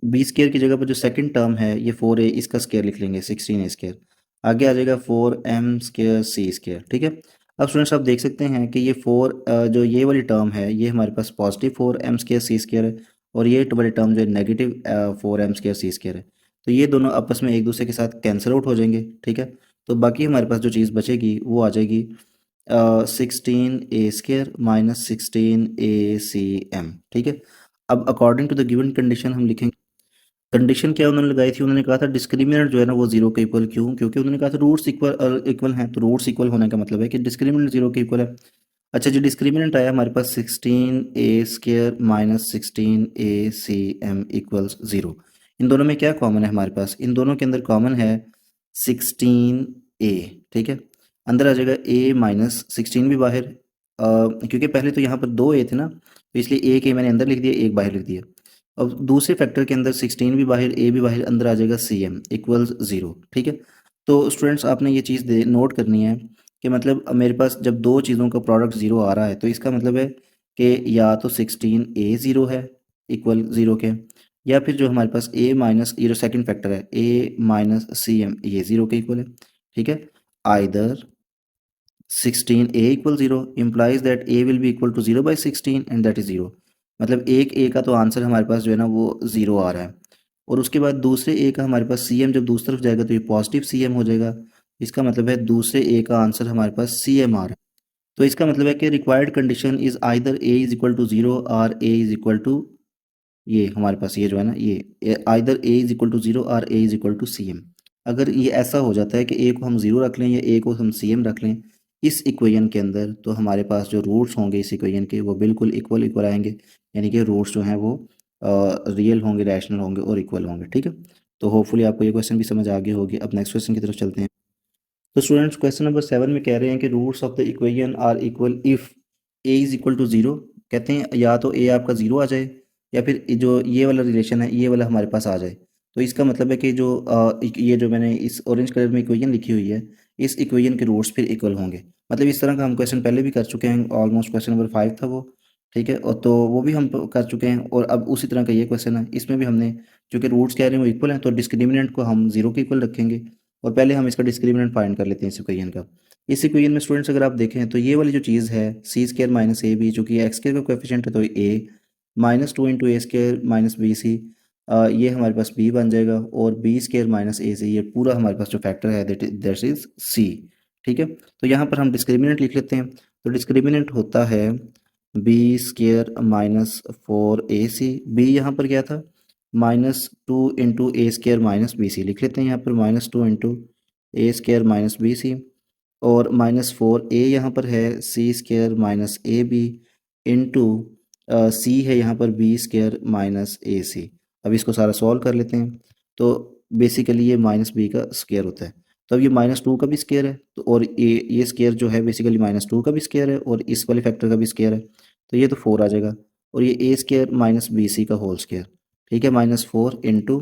बी स्क्वेयर की जगह पर जो सेकंड टर्म है ये 4a, इसका स्क्वेयर लिख लेंगे 16a², आगे आ जाएगा 4m² सी स्क्वेयर। ठीक है, अब स्टूडेंट्स आप देख सकते हैं कि ये जो ये वाली टर्म है ये हमारे पास पॉजिटिव 4m² सी स्क्वेयर है, और ये वाली टर्म जो है नेगेटिव 4m² सी स्क्वेयर है। तो ये दोनों आपस में एक दूसरे के साथ कैंसिल आउट हो जाएंगे। ठीक है, तो बाकी हमारे पास जो चीज़ बचेगी वो आ जाएगी 16a² माइनस 16 ACM। ठीक है, अब according to the given condition हम लिखेंगे, कंडीशन क्या उन्होंने लगाई थी, उन्होंने कहा था डिस्क्रिमिनेंट जो है ना वो जीरो के इक्वल, क्यों, क्योंकि उन्होंने कहा था रूट्स इक्वल इक्वल हैं, तो रूट्स इक्वल होने का मतलब है कि डिस्क्रिमिनेंट जीरो के इक्वल है। अच्छा जी, डिस्क्रिमिनेंट आया हमारे पास 16a² माइनस 16 ACM इक्वल्स 0। इन दोनों में क्या कॉमन है हमारे पास, इन दोनों के अंदर कॉमन है 16a। ठीक है, अंदर आ जाएगा a माइनस 16 भी बाहर, क्योंकि पहले तो यहाँ पर दो a थे ना, तो इसलिए एक a मैंने अंदर लिख दिया, एक बाहर लिख दिया। अब दूसरे फैक्टर के अंदर 16 भी बाहर, a भी बाहर, अंदर आ जाएगा CM इक्वल्स 0। ठीक है, तो स्टूडेंट्स आपने ये चीज़ नोट करनी है कि मतलब अब मेरे पास जब दो चीज़ों का प्रोडक्ट ज़ीरो आ रहा है तो इसका मतलब है कि या तो 16a 0 है इक्वल 0 के, या फिर जो हमारे पास a माइनस ये जो सेकंड फैक्टर है a माइनस CM ये 0 के इक्वल है। ठीक है, either 16a equal 0 implies that a will be equal to 0 by 16 and that is 0। मतलब एक a का तो आंसर हमारे पास जो है ना वो 0 आ रहा है, और उसके बाद दूसरे a का हमारे पास CM जब दूसरी तरफ जाएगा तो ये पॉजिटिव CM हो जाएगा। इसका मतलब है दूसरे a का आंसर हमारे पास CM आ रहा है। तो इसका मतलब है कि required condition is either a is equal to 0 और a इज इक्वल टू, ये हमारे पास ये जो है ना ये either a is equal to 0 और a is equal to CM। अगर ये ऐसा हो जाता है कि a को हम 0 रख लें या a को हम CM रख लें इस इक्वेशन के अंदर, तो हमारे पास जो रूट्स होंगे इस इक्वेशन के वो बिल्कुल इक्वल इक्वल आएंगे, यानी कि रूट्स जो हैं वो रियल होंगे, रैशनल होंगे और इक्वल होंगे। ठीक है, तो होपफुली आपको ये क्वेश्चन भी समझ आ गई होगी। अब नेक्स्ट क्वेश्चन की तरफ चलते हैं। तो स्टूडेंट्स क्वेश्चन नंबर 7 में कह रहे हैं कि roots of the equation are equal if a is equal to 0। कहते हैं या तो a आपका 0 आ जाए या फिर जो ये वाला रिलेशन है ये वाला हमारे पास आ जाए। तो इसका मतलब है कि जो ये जो मैंने इस ऑरेंज कलर में इक्वेशन लिखी हुई है इस इक्वेशन के रूट्स फिर इक्वल होंगे। मतलब इस तरह का हम क्वेश्चन पहले भी कर चुके हैं, ऑलमोस्ट क्वेश्चन नंबर 5 था वो। ठीक है, और तो वो भी हम कर चुके हैं, और अब उसी तरह का ये क्वेश्चन है, इसमें भी हमने चूँकि रूट्स कह रहे हैं वो इक्वल हैं तो डिस्क्रिमिनेंट को हम 0 के इक्वल रखेंगे, और पहले हम इसका डिस्क्रिमिनेंट फाइंड कर लेते हैं इस इक्वेशन का। इस इक्वेशन में स्टूडेंट्स अगर आप देखें तो ये वाली जो चीज़ है c² माइनस a b, चूँकि एक्स स्क्र का कोएफिशिएंट है तो a -2 into a² minus b c, ये हमारे पास b बन जाएगा, और b² माइनस a सी ये पूरा हमारे पास जो फैक्टर है दैट इज c। ठीक है, तो यहाँ पर हम डिस्क्रिमिनेंट लिख लेते हैं। तो डिस्क्रिमिनेंट होता है b² माइनस 4ac, b यहाँ पर क्या था -2 इंटू a² माइनस बी सी, लिख लेते हैं यहाँ पर -2 इंटू a² माइनस बी सी, और -4a यहाँ पर है c² minus A B into C है यहाँ पर B square minus A C. अब इसको सारा सॉल्व कर लेते हैं। तो बेसिकली ये माइनस बी का स्केयर होता है। तो अब ये माइनस टू का भी स्केयर है, तो और ये स्केयर जो है बेसिकली माइनस टू का भी स्केयर है और इस वाले फैक्टर का भी स्केयर है। तो ये तो फोर आ जाएगा। और ये ए स्केयर माइनस बी सी का होल स्केयर, ठीक है, माइनस फोर इंटू,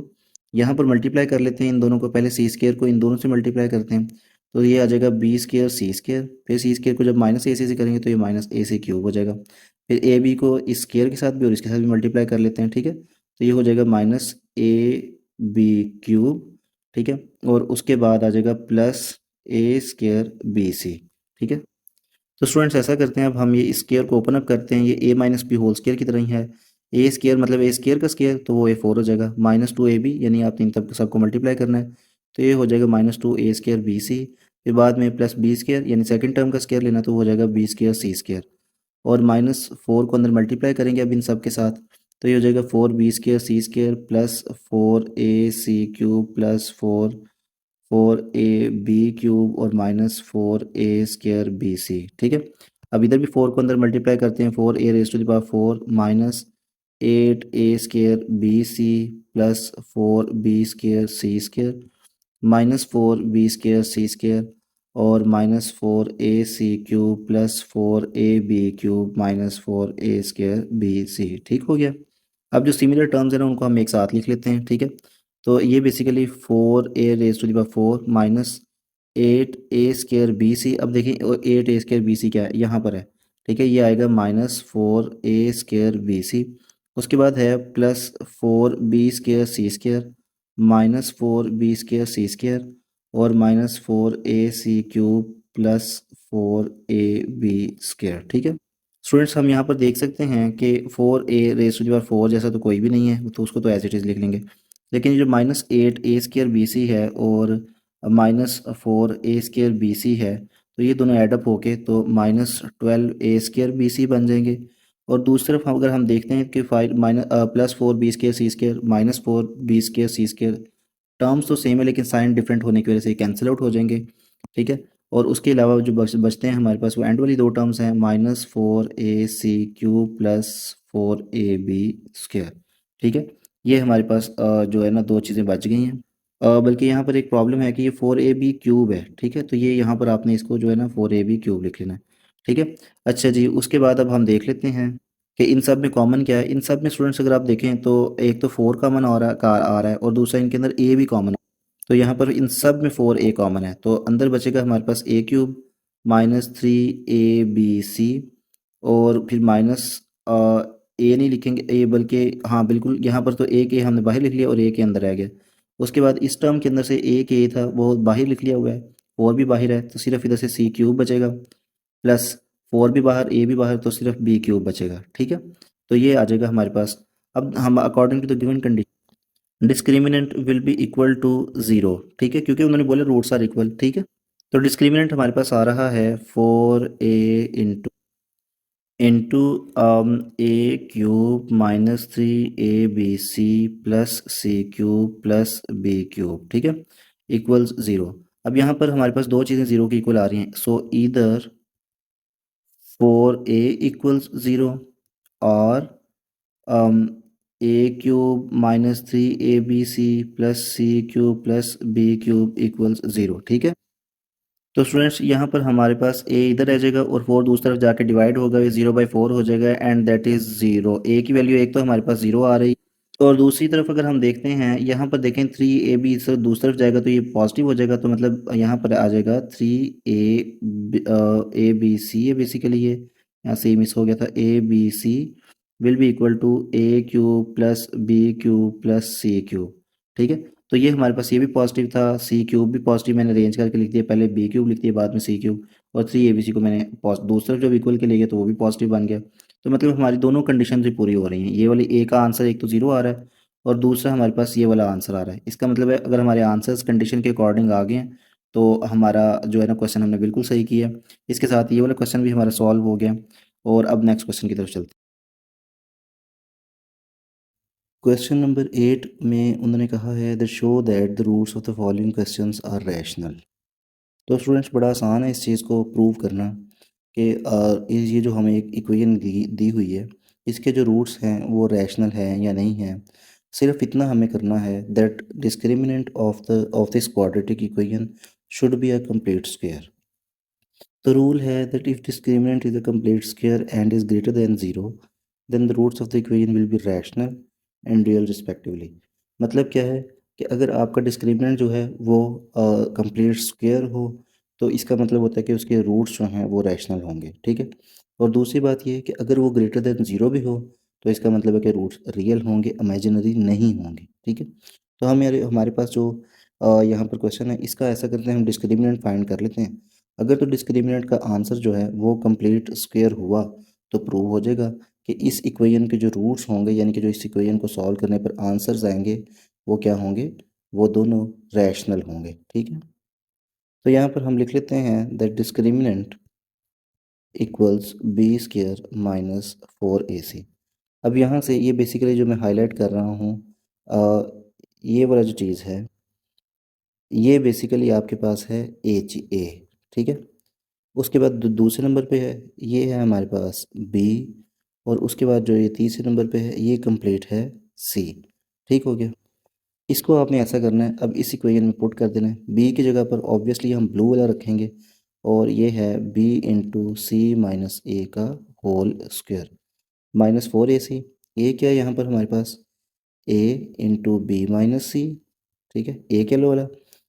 यहाँ पर मल्टीप्लाई कर लेते हैं इन दोनों को, पहले सी स्केयर को इन दोनों से मल्टीप्लाई करते हैं। तो ये आ जाएगा बी स्केयर सी स्केयर, फिर सी स्केयर को जब माइनस ए सी से करेंगे तो ये माइनस ए सी क्यूब हो जाएगा। फिर ए बी को इस स्केयर के साथ भी और इसके साथ भी मल्टीप्लाई कर लेते हैं, ठीक है। तो ये हो जाएगा माइनस ए बी क्यूब, ठीक है। और उसके बाद आ जाएगा प्लस ए स्केयर बी सी, ठीक है। तो स्टूडेंट्स ऐसा करते हैं, अब हम ये स्केयर को ओपन अप करते हैं, ये ए माइनस बी होल स्केयर की तरह ही है। ए स्केयर मतलब ए स्केयर का स्केयर, तो वो ए फोर हो जाएगा, माइनस टू ए बी, यानी आप तीन तब सबको मल्टीप्लाई करना है। तो ये हो जाएगा माइनस टू ए स्केयर बी सी, फिर बाद में प्लस बी स्केयर, यानी सेकंड टर्म का स्केयर लेना, तो वो हो जाएगा बी स्केयर सी स्केयर। और माइनस फोर को अंदर मल्टीप्लाई करेंगे अब इन सब के साथ, तो ये हो जाएगा four B square C square plus four A C cube plus four A B cube और माइनस फोर ए स्केयर बी सी, ठीक है। अब इधर भी फोर को अंदर मल्टीप्लाई करते हैं, four A raise to the power four minus eight A square B C plus four B square C square minus four B square C square और minus four A C cube plus four A B cube minus four A square B C, ठीक हो गया। अब जो similar terms हैं ना उनको हम एक साथ लिख लेते हैं, ठीक है। तो ये basically four A raise to the power four minus eight A square B C. अब देखिए eight A square B C क्या है, यहाँ पर है, ठीक है। ये आएगा माइनस फोर ए स्केयर बी सी। उसके बाद है प्लस फोर बी स्केयर सी square minus four B square सी स्केयर और माइनस फोर ए सी क्यूब प्लस फोर ए बी स्केयर, ठीक है। स्टूडेंट्स हम यहाँ पर देख सकते हैं कि four a raise to the power four जैसा तो कोई भी नहीं है, तो उसको तो एज इट इज़ लिख लेंगे। लेकिन ये जो minus eight A square B C है और माइनस फोर ए स्केयर बी सी है, तो ये दोनों एडअप होके तो माइनस ट्वेल्व ए स्केयर बी सी बन जाएंगे। और दूसरी तरफ अगर हम देखते हैं कि five minus plus four B square सी square minus four B square सी स्केयर, टर्म्स तो सेम है लेकिन साइन डिफरेंट होने की वजह से कैंसिल आउट हो जाएंगे, ठीक है। और उसके अलावा जो बचते हैं हमारे पास वो एंड वाली दो टर्म्स हैं, माइनस फोर ए सी क्यूब प्लस फोर ए बी स्क्वायर, ठीक है। ये हमारे पास जो है ना दो चीज़ें बच गई हैं। बल्कि यहाँ पर एक प्रॉब्लम है कि ये फोर ए बी क्यूब है, ठीक है। तो ये यहाँ पर आपने इसको जो है ना फोर ए बी क्यूब लिख लेना है, ठीक है। अच्छा जी, उसके बाद अब हम देख लेते हैं कि इन सब में कॉमन क्या है। इन सब में स्टूडेंट्स अगर आप देखें तो एक तो फोर कॉमन आ रहा है और दूसरा इनके अंदर ए भी कॉमन है। तो यहाँ पर इन सब में फोर ए कॉमन है, तो अंदर बचेगा हमारे पास A cube minus three A B C और फिर माइनस ए नहीं लिखेंगे ए, बल्कि हाँ बिल्कुल यहाँ पर तो एक ए हमने बाहर लिख लिया और ए के अंदर रह गया। उसके बाद इस टर्म के अंदर से एक ए था वो बाहर लिख लिया हुआ है, फोर भी बाहर है तो सिर्फ इधर से सी क्यूब बचेगा प्लस फोर भी बाहर ए भी बाहर तो सिर्फ बी क्यूब बचेगा, ठीक है। तो ये आ जाएगा हमारे पास। अब हम according to the given condition discriminant will be equal to zero, ठीक है, क्योंकि उन्होंने बोला रूट्स आर इक्वल, ठीक है। तो डिस्क्रिमिनेंट हमारे पास आ रहा है four a into a cube minus three A B C plus C cube plus B cube, ठीक है, इक्वल्स ज़ीरो। अब यहाँ पर हमारे पास दो चीज़ें ज़ीरो की इक्वल आ रही हैं, so either four A equals zero और A cube minus three A B C plus C cube plus B cube equals zero, ठीक है। तो स्टूडेंट्स यहाँ पर हमारे पास ए इधर रह जाएगा और फोर दूसरी तरफ जाके डिवाइड होगा, ये जीरो बाई फोर हो जाएगा एंड दैट इज़ ज़ीरो। ए की वैल्यू एक तो हमारे पास ज़ीरो आ रही, और दूसरी तरफ अगर हम देखते हैं यहाँ पर देखें थ्री ए बी से दूसरी तरफ जाएगा तो ये पॉजिटिव हो जाएगा, तो मतलब यहाँ पर आ जाएगा थ्री ए बी सी है बेसिकली, ये यहाँ से मिस हो गया था, a B c will be equal to a cube plus B cube plus C cube, ठीक है। तो ये हमारे पास ये भी पॉजिटिव था, सी क्यूब भी पॉजिटिव मैंने अरेंज करके लिख दिया, पहले बी क्यूब लिख दिया बाद में सी क्यूब, और थ्री ए बी सी को मैंने दूसरे जब इक्वल के ले गया तो वो भी पॉजिटिव बन गया। तो मतलब हमारी दोनों कंडीशन भी पूरी हो रही हैं, ये वाली ए का आंसर एक तो ज़ीरो आ रहा है और दूसरा हमारे पास ये वाला आंसर आ रहा है। इसका मतलब है अगर हमारे आंसर्स कंडीशन के अकॉर्डिंग आ गए हैं तो हमारा जो है ना क्वेश्चन हमने बिल्कुल सही किया। इसके साथ ये वाला क्वेश्चन भी हमारा सॉल्व हो गया और अब नेक्स्ट क्वेश्चन की तरफ चलते हैं। क्वेश्चन नंबर 8 में उन्होंने कहा है the show that the roots of the following questions are rational. तो स्टूडेंट्स बड़ा आसान है इस चीज़ को प्रूव करना कि ये जो हमें एक इक्वेशन दी हुई है इसके जो रूट्स हैं वो रैशनल हैं या नहीं हैं, सिर्फ इतना हमें करना है that discriminant of this quadratic equation should be a complete square. तो रूल है that if discriminant is a complete square and is greater than zero then the roots of the equation will be rational and real respectively. मतलब क्या है कि अगर आपका discriminant जो है वो कंप्लीट स्क्वायर हो तो इसका मतलब होता है कि उसके रूट्स जो हैं वो रैशनल होंगे, ठीक है। और दूसरी बात ये है कि अगर वो ग्रेटर देन ज़ीरो भी हो तो इसका मतलब है कि रूट्स रियल होंगे, इमेजिनरी नहीं होंगे, ठीक है। तो हमारे पास जो यहाँ पर क्वेश्चन है इसका ऐसा करते हैं, हम डिस्क्रिमिनेंट फाइंड कर लेते हैं। अगर तो डिस्क्रिमिनेंट का आंसर जो है वो कंप्लीट स्क्वायर हुआ तो प्रूव हो जाएगा कि इस इक्वेशन के जो रूट्स होंगे, यानी कि जो इस इक्वेशन को सॉल्व करने पर आंसर्स आएंगे, वो क्या होंगे, वो दोनों रैशनल होंगे, ठीक है। तो यहाँ पर हम लिख लेते हैं that discriminant equals b square minus 4ac। अब यहाँ से ये बेसिकली जो मैं हाईलाइट कर रहा हूँ, ये वाला जो चीज़ है ये बेसिकली आपके पास है एच ए, ठीक है। उसके बाद दूसरे नंबर पे है, ये है हमारे पास बी, और उसके बाद जो ये तीसरे नंबर पे है ये कंप्लीट है सी, ठीक हो गया। इसको आपने ऐसा करना है, अब इस इक्वेशन में पुट कर देना है, बी की जगह पर ऑब्वियसली हम ब्लू वाला रखेंगे, और ये है बी इंटू सी माइनस ए का होल स्क्वायर माइनस 4ac। ए क्या है यहाँ पर हमारे पास, ए इंटू बी माइनस सी, ठीक है, एक येलो वाला,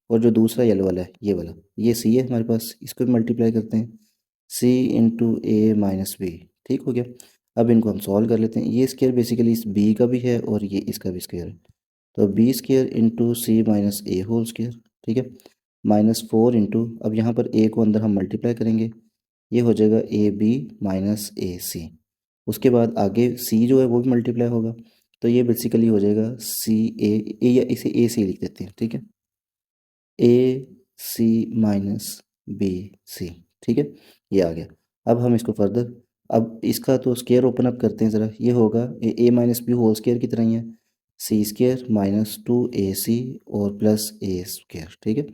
और जो दूसरा येलो वाला है ये वाला, ये सी है हमारे पास, इसको भी मल्टीप्लाई करते हैं, सी इंटू ए माइनस बी, ठीक हो गया। अब इनको हम सॉल्व कर लेते हैं, ये स्क्वायर बेसिकली इस बी का भी है और ये इसका भी स्क्वायर है, तो बी स्क्वायर इंटू सी माइनस ए होल स्क्वायर, ठीक है, माइनस 4 इंटू, अब यहाँ पर ए को अंदर हम मल्टीप्लाई करेंगे, ये हो जाएगा ए बी माइनस ए सी। उसके बाद आगे सी जो है वो भी मल्टीप्लाई होगा, तो ये बेसिकली हो जाएगा सी ए, या इसे ए सी लिख देते हैं, ठीक है, ए सी माइनस बी सी, ठीक है, ये आ गया। अब हम इसको फर्दर, अब इसका तो स्केयर ओपन अप करते हैं ज़रा, ये होगा ए माइनस बी होल स्केयर की तरह ही है, सी स्केयर माइनस 2ac और प्लस ए स्केयर, ठीक है।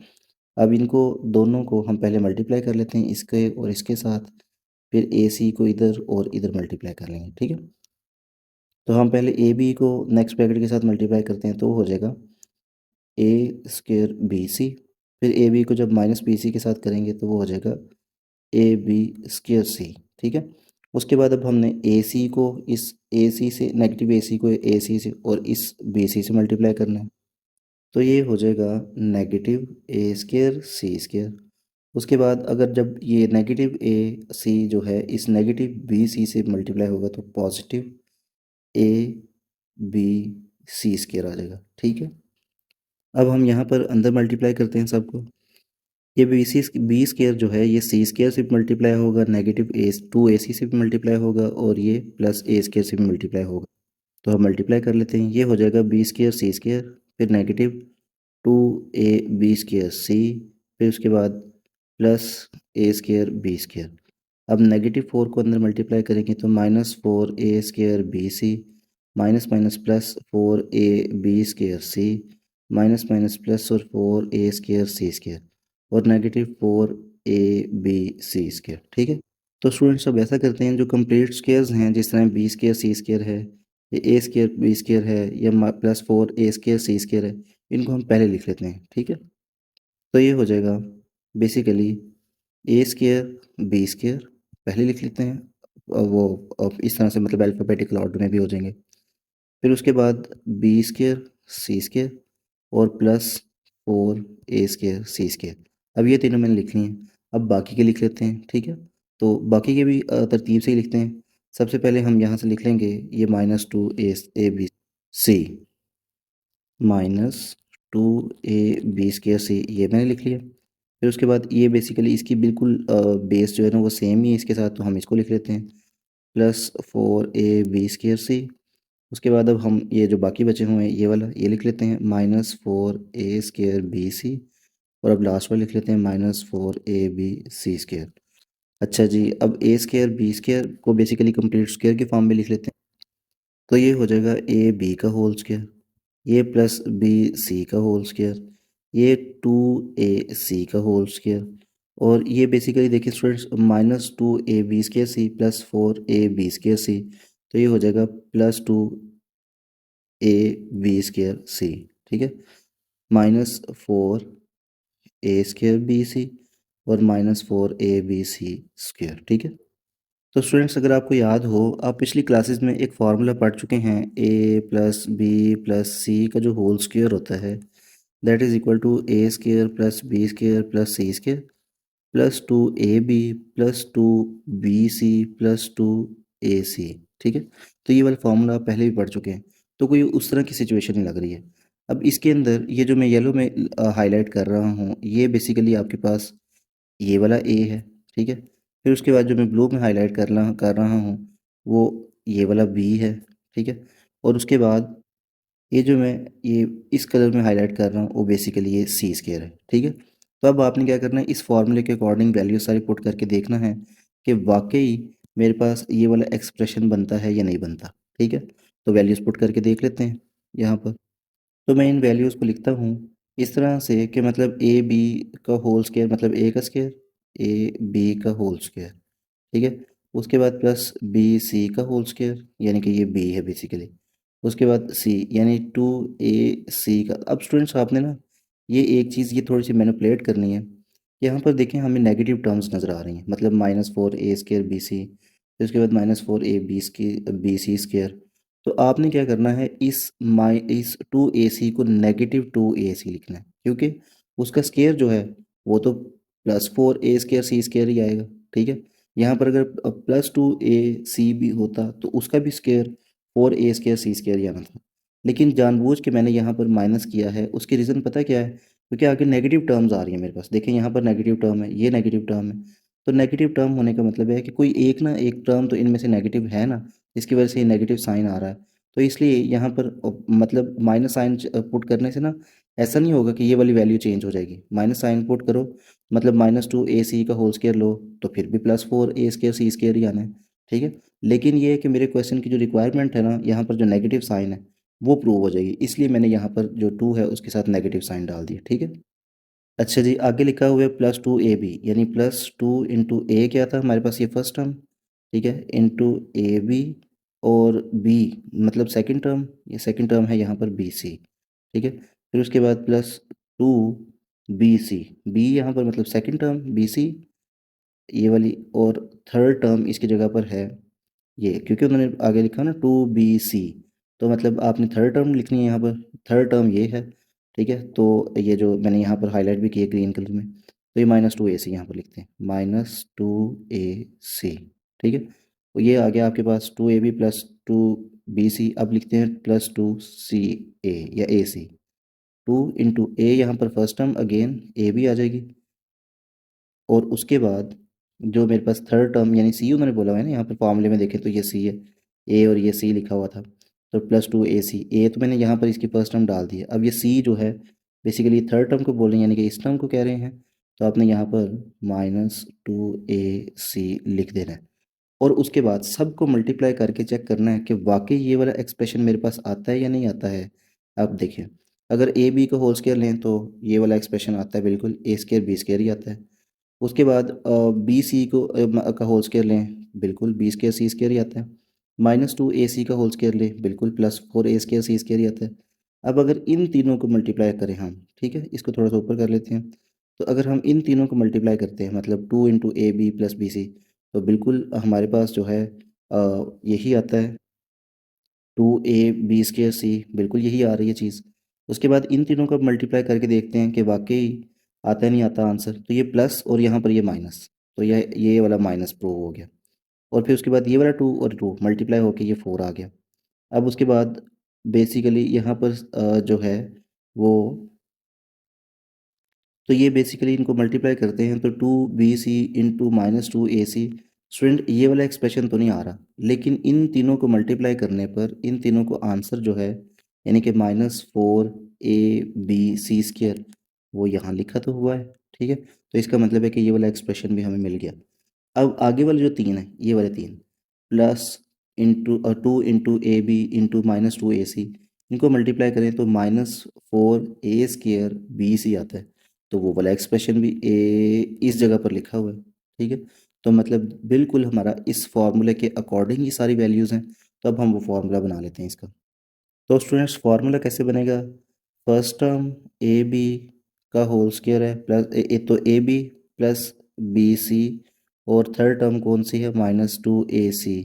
अब इनको दोनों को हम पहले मल्टीप्लाई कर लेते हैं, इसके और इसके साथ, फिर ए सी को इधर और इधर मल्टीप्लाई कर लेंगे, ठीक है। तो हम पहले ए बी को नेक्स्ट ब्रैकेट के साथ मल्टीप्लाई करते हैं, तो हो जाएगा ए स्क्वेयर बी सी, फिर ए बी को जब माइनस बी सी के साथ करेंगे तो वो हो जाएगा ए बी स्क्वेयर सी, ठीक है। उसके बाद अब हमने ए सी को इस ए सी से, नेगेटिव ए सी को ए सी से और इस बी सी से मल्टीप्लाई करना है, तो ये हो जाएगा नेगेटिव ए स्क्वेयर सी स्क्वेयर। उसके बाद अगर जब ये नेगेटिव ए सी जो है इस नेगेटिव बी सी से मल्टीप्लाई होगा तो positive A B C square आ जाएगा, ठीक है। अब हम यहाँ पर अंदर मल्टीप्लाई करते हैं सबको, ये बी स्क्वेयर जो है ये सी स्क्वेयर से भी मल्टीप्लाई होगा, नेगेटिव ए 2ac से भी मल्टीप्लाई होगा, और ये प्लस ए स्क्वेयर से भी मल्टीप्लाई होगा। तो हम मल्टीप्लाई कर लेते हैं, ये हो जाएगा बी स्क्वेयर सी स्क्वेयर, फिर नेगेटिव 2ab सी, फिर उसके बाद plus a square b square. अब नेगेटिव 4 को अंदर मल्टीप्लाई करेंगे तो minus 4a² b c, minus minus plus 4ab² c, minus minus plus और 4a² सी स्क्वेयर, और नेगेटिव 4ab ठीक है। तो स्टूडेंट्स अब ऐसा करते हैं, जो कंप्लीट स्क्वेयर्स हैं जिस तरह बी स्क्वेयर सी स्क्वेयर है, या ए स्क्वेयर बी स्क्वेयर है, या प्लस 4a² सी स्क्वेयर है, इनको हम पहले लिख लेते हैं, ठीक है। तो ये हो जाएगा बेसिकली ए स्क्वेयर बी स्क्वेयर, पहले लिख लेते हैं, वो अब इस तरह से मतलब अल्फ़ाबेटिकल ऑर्डर में भी हो जाएंगे। फिर उसके बाद बी स्क्वेयर सी स्क्वेयर और प्लस 4a² सी स्क्वेयर। अब ये तीनों मैंने लिख लिए हैं, अब बाकी के लिख लेते हैं, ठीक है। तो बाकी के भी तरतीब से ही लिखते हैं। सबसे पहले हम यहाँ से लिख लेंगे ये -2ab/c -2ab² ये मैंने लिख लिया। फिर उसके बाद ये बेसिकली इसकी बिल्कुल बेस जो है ना वो सेम ही है इसके साथ, तो हम इसको लिख लेते हैं प्लस 4ab²c। उसके बाद अब हम ये जो बाकी बचे हुए हैं ये वाला ये लिख लेते हैं -4a²bc, और अब लास्ट वाला लिख लेते हैं -4ab/c²। अच्छा जी, अब a²b² को बेसिकली कंप्लीट स्क्वायर के फॉर्म में लिख लेते हैं, तो ये हो जाएगा ए बी का होल स्क्वायर, ये प्लस बी सी का होल स्क्वायर, ये 2ac का होल स्क्वायर, और ये बेसिकली देखिए students -2ab² C plus 4ab² सी, तो ये हो जाएगा +2 AB² C, ठीक है, -4 A²BC और -4 ABC², ठीक है। तो स्टूडेंट्स, अगर आपको याद हो, आप पिछली क्लासेस में एक फार्मूला पढ़ चुके हैं, A+B+C का जो होल स्क्वायर होता है, that is equal to A² + B² + C² +2AB +2BC +2AC, ठीक है। तो ये वाला फार्मूला आप पहले भी पढ़ चुके हैं, तो कोई उस तरह की सिचुएशन नहीं लग रही है। अब इसके अंदर ये जो मैं येलो में हाईलाइट कर रहा हूँ, ये बेसिकली आपके पास ये वाला ए है, ठीक है। फिर उसके बाद जो मैं ब्लू में हाईलाइट कर रहा हूँ, वो ये वाला बी है, ठीक है। और उसके बाद ये जो मैं ये इस कलर में हाईलाइट कर रहा हूँ, वो बेसिकली ये C² है, ठीक है। तो अब आपने क्या करना है, इस फॉर्मूले के अकॉर्डिंग वैल्यू सारी पुट करके देखना है कि वाकई मेरे पास ये वाला एक्सप्रेशन बनता है या नहीं बनता, ठीक है। तो वैल्यूज़ पुट करके देख लेते हैं यहाँ पर। तो मैं इन वैल्यूज़ को लिखता हूँ इस तरह से कि मतलब AB का होल स्क्वायर मतलब A का स्क्वायर, AB का होल स्क्वायर, ठीक है। उसके बाद +BC का होल स्क्वायर, यानी कि ये B है बेसिकली। उसके बाद C यानी 2AC का। अब स्टूडेंट्स, आपने ना ये एक चीज़ ये थोड़ी सी मैनिपुलेट करनी है। यहाँ पर देखें, हमें नेगेटिव टर्म्स नज़र आ रही हैं, मतलब -4A² BC, फिर उसके बाद -4AB² तो आपने क्या करना है, इस 2AC को -2AC लिखना है, क्योंकि उसका स्क्वायर जो है वो तो +4A² C² ही आएगा, ठीक है। यहाँ पर अगर +2AC भी होता तो उसका भी स्क्वायर 4A² C² ही आना था, लेकिन जानबूझ के मैंने यहाँ पर माइनस किया है। उसकी रीज़न पता है क्या है? क्योंकि आगे नेगेटिव टर्म्स आ रही है मेरे पास। देखें, यहाँ पर नेगेटिव टर्म है, ये नेगेटिव टर्म है। तो नेगेटिव टर्म होने का मतलब है कि कोई एक टर्म तो इनमें से नेगेटिव है ना, जिसकी वजह से ये नेगेटिव साइन आ रहा है। तो इसलिए यहाँ पर मतलब माइनस साइन पुट करने से ना ऐसा नहीं होगा कि ये वाली वैल्यू चेंज हो जाएगी। माइनस साइन पुट करो, मतलब -2AC का होल स्क्वायर लो, तो फिर भी +4A² C² ही आना है, ठीक है। लेकिन ये है कि मेरे क्वेश्चन की जो रिक्वायरमेंट है ना, यहाँ पर जो नेगेटिव साइन है वो प्रूव हो जाएगी, इसलिए मैंने यहाँ पर जो 2 है उसके साथ नेगेटिव साइन डाल दिया, ठीक है। अच्छा जी, आगे लिखा हुआ है +2AB, यानी +2 × क्या था हमारे पास, ये फर्स्ट टर्म, ठीक है, इंटू AB और B मतलब सेकंड टर्म, ये सेकंड टर्म है यहाँ पर BC, ठीक है। फिर उसके बाद +2BC, B यहाँ पर मतलब सेकंड टर्म BC ये वाली, और थर्ड टर्म इसकी जगह पर है ये, क्योंकि उन्होंने आगे लिखा ना 2BC, तो मतलब आपने थर्ड टर्म लिखनी है यहाँ पर। थर्ड टर्म ये है, ठीक है। तो ये जो मैंने यहाँ पर हाईलाइट भी किया ग्रीन कलर में, तो ये -2AC यहाँ पर लिखते हैं, -2AC, ठीक है। तो ये आ गया आपके पास 2AB +2BC। अब लिखते हैं +2CA या AC। 2 × A यहाँ पर फर्स्ट टर्म, अगेन A भी आ जाएगी, और उसके बाद जो मेरे पास थर्ड टर्म यानी सी उन्होंने बोला हुआ है ना, यहाँ पर फॉर्मूले में देखें तो ये सी है, ए और ये सी लिखा हुआ था, तो +2AC। ए तो मैंने यहाँ पर इसकी फर्स्ट टर्म डाल दी है। अब ये सी जो है बेसिकली थर्ड टर्म को बोल रहे हैं, यानी कि इस टर्म को कह रहे हैं, तो आपने यहाँ पर -2AC लिख देना है। और उसके बाद सबको मल्टीप्लाई करके चेक करना है कि वाकई ये वाला एक्सप्रेशन मेरे पास आता है या नहीं आता है। अब देखिए, अगर AB का होल स्क्वायर लें तो ये वाला एक्सप्रेशन आता है, बिल्कुल A²B² ही आता है। उसके बाद BC को का होल स्क्वायर लें, बिल्कुल B²C² ही आता है। -2AC का होल स्क्वायर लें, बिल्कुल +4A²C² ही आता है। अब अगर इन तीनों को मल्टीप्लाई करें हम, ठीक है, इसको थोड़ा सा ऊपर कर लेते हैं। तो अगर हम इन तीनों को मल्टीप्लाई करते हैं, मतलब 2 × AB + BC, तो बिल्कुल हमारे पास जो है यही आता है 2AB²C, बिल्कुल यही आ रही है चीज़। उसके बाद इन तीनों को मल्टीप्लाई करके देखते हैं कि वाकई आता है नहीं आता आंसर। तो ये प्लस और यहाँ पर ये माइनस, तो ये वाला माइनस प्रूव हो गया। और फिर उसके बाद ये वाला 2 और 2 मल्टीप्लाई होके ये 4 आ गया। अब उसके बाद बेसिकली यहाँ पर जो है वो, तो ये बेसिकली इनको मल्टीप्लाई करते हैं तो 2BC × -2AC। स्टूडेंट, ये वाला एक्सप्रेशन तो नहीं आ रहा, लेकिन इन तीनों को मल्टीप्लाई करने पर इन तीनों को आंसर जो है, यानी कि -4ABC², वो यहाँ लिखा तो हुआ है, ठीक है। तो इसका मतलब है कि ये वाला एक्सप्रेशन भी हमें मिल गया। अब आगे वाले जो तीन है, ये वाले तीन, +2 × AB × इनको मल्टीप्लाई करें तो -4A² BC आता है। तो वो वाला एक्सप्रेशन भी इस जगह पर लिखा हुआ है, ठीक है। तो मतलब बिल्कुल हमारा इस फॉर्मूले के अकॉर्डिंग ही सारी वैल्यूज़ हैं। तो अब हम वो फार्मूला बना लेते हैं इसका। तो स्टूडेंट्स फार्मूला कैसे बनेगा, फर्स्ट टर्म ए बी का होल स्क्वायर है प्लस तो ए बी प्लस बी सी, और थर्ड टर्म कौन सी है, -2ac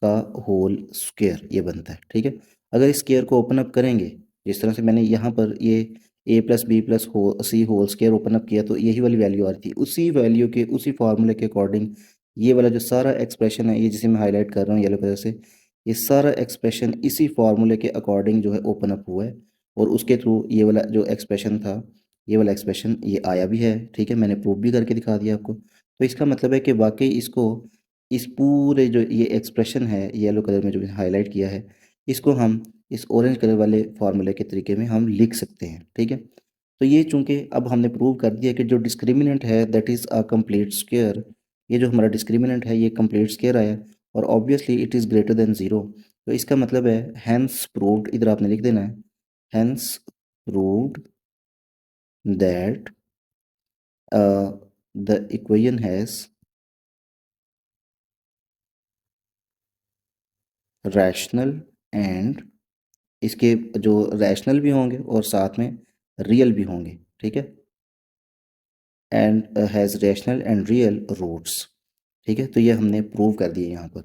का होल स्क्वायर, ये बनता है। ठीक है, अगर इस स्क्वायर को ओपन अप करेंगे जिस तरह से मैंने यहाँ पर ये a plus B plus C whole square open up किया, तो यही वाली वैल्यू आ रही थी, उसी वैल्यू के उसी फार्मूले के अकॉर्डिंग ये वाला जो सारा एक्सप्रेशन है, ये जिसे मैं हाईलाइट कर रहा हूँ येलो कलर से, ये सारा एक्सप्रेशन इसी फार्मूले के अकॉर्डिंग जो है ओपन अप हुआ है, और उसके थ्रू ये वाला जो एक्सप्रेशन था, ये वाला एक्सप्रेशन ये आया भी है। ठीक है, मैंने प्रूफ भी करके दिखा दिया आपको। तो इसका मतलब है कि वाकई इसको, इस पूरे जो ये एक्सप्रेशन है येलो कलर में जो हाईलाइट किया है, इसको हम इस ऑरेंज कलर वाले फार्मूले के तरीके में हम लिख सकते हैं। ठीक है, तो ये चूंकि अब हमने प्रूव कर दिया कि जो डिस्क्रिमिनेंट है that is a complete square, ये जो हमारा डिस्क्रिमिनेंट है ये कंप्लीट स्क्वायर आया, और obviously it is greater than zero. तो इसका मतलब है हैंस प्रूव्ड, इधर आपने लिख देना है hence proved that the equation has rational and, इसके जो रैशनल भी होंगे और साथ में रियल भी होंगे। ठीक है, and has rational and real roots. ठीक है, तो ये हमने प्रूव कर दिया यहाँ पर।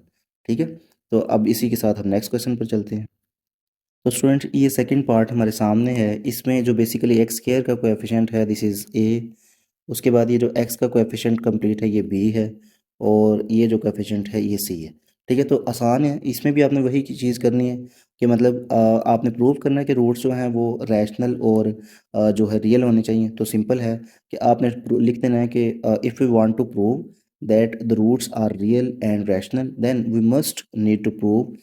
ठीक है, तो अब इसी के साथ हम नेक्स्ट क्वेश्चन पर चलते हैं। तो स्टूडेंट ये सेकंड पार्ट हमारे सामने है, इसमें जो बेसिकली एक्स स्क्वायर का कोएफिशिएंट है दिस इज़ ए, उसके बाद ये जो एक्स का कोएफिशिएंट कंप्लीट है ये बी है, और ये जो कोएफिशिएंट है ये सी है। ठीक है, तो आसान है, इसमें भी आपने वही चीज़ करनी है कि मतलब आपने प्रूव करना है कि रूट्स जो हैं वो रैशनल और जो है रियल होने चाहिए। तो सिंपल है कि आपने लिख देना है कि if we want to prove that the roots are real and rational, then we must need to prove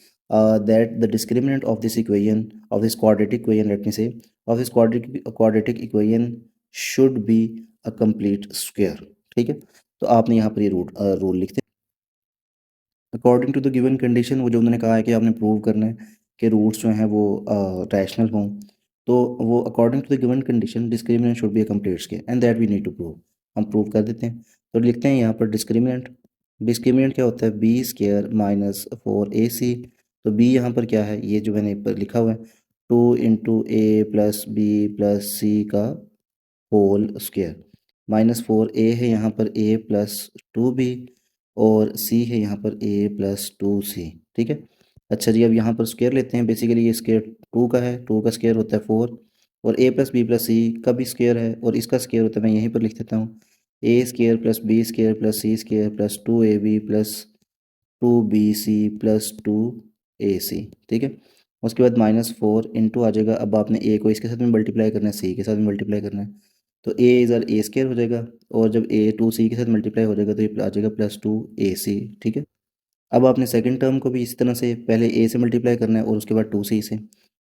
that the discriminant of this equation, of this quadratic equation, let me say, of this quadratic equation should be a complete square। ठीक है, तो आपने यहाँ पर ये rule लिखते हैं according to the given condition, वो जो उन्होंने कहा है कि आपने प्रूव करना है कि रूट्स जो हैं वो रैशनल हों, तो वो according to the given condition discriminant should be a complete square and that we need to prove. हम प्रूव कर देते हैं, तो लिखते हैं यहाँ पर डिस्क्रिमिनेंट, डिस्क्रिमिनेंट क्या होता है, बी स्क्वायर माइनस 4ac। तो बी यहाँ पर क्या है, ये जो मैंने पर लिखा हुआ है 2 × a plus B plus C का होल स्क्वायर, -4a है यहाँ पर a प्लस 2b, और c है यहाँ पर a प्लस 2c। ठीक है, अच्छा जी, अब यहाँ पर स्क्वायर लेते हैं, बेसिकली ये स्क्वायर 2 का है, 2 का स्क्वायर होता है 4, और a plus B plus C का भी स्क्वायर है, और इसका स्क्वायर होता है, मैं यहीं पर लिख देता हूँ, a square plus B square plus C square plus 2ab plus 2bc plus 2ac। ठीक है, उसके बाद -4 इंटू आ जाएगा, अब आपने a को इसके साथ में मल्टीप्लाई करना है, c के साथ में मल्टीप्लाई करना है, तो a इधर a स्क्वायर हो जाएगा, और जब a 2c के साथ मल्टीप्लाई हो जाएगा तो ये आ जाएगा +2ac। ठीक है, अब आपने सेकंड टर्म को भी इसी तरह से पहले a से मल्टीप्लाई करना है और उसके बाद 2c से,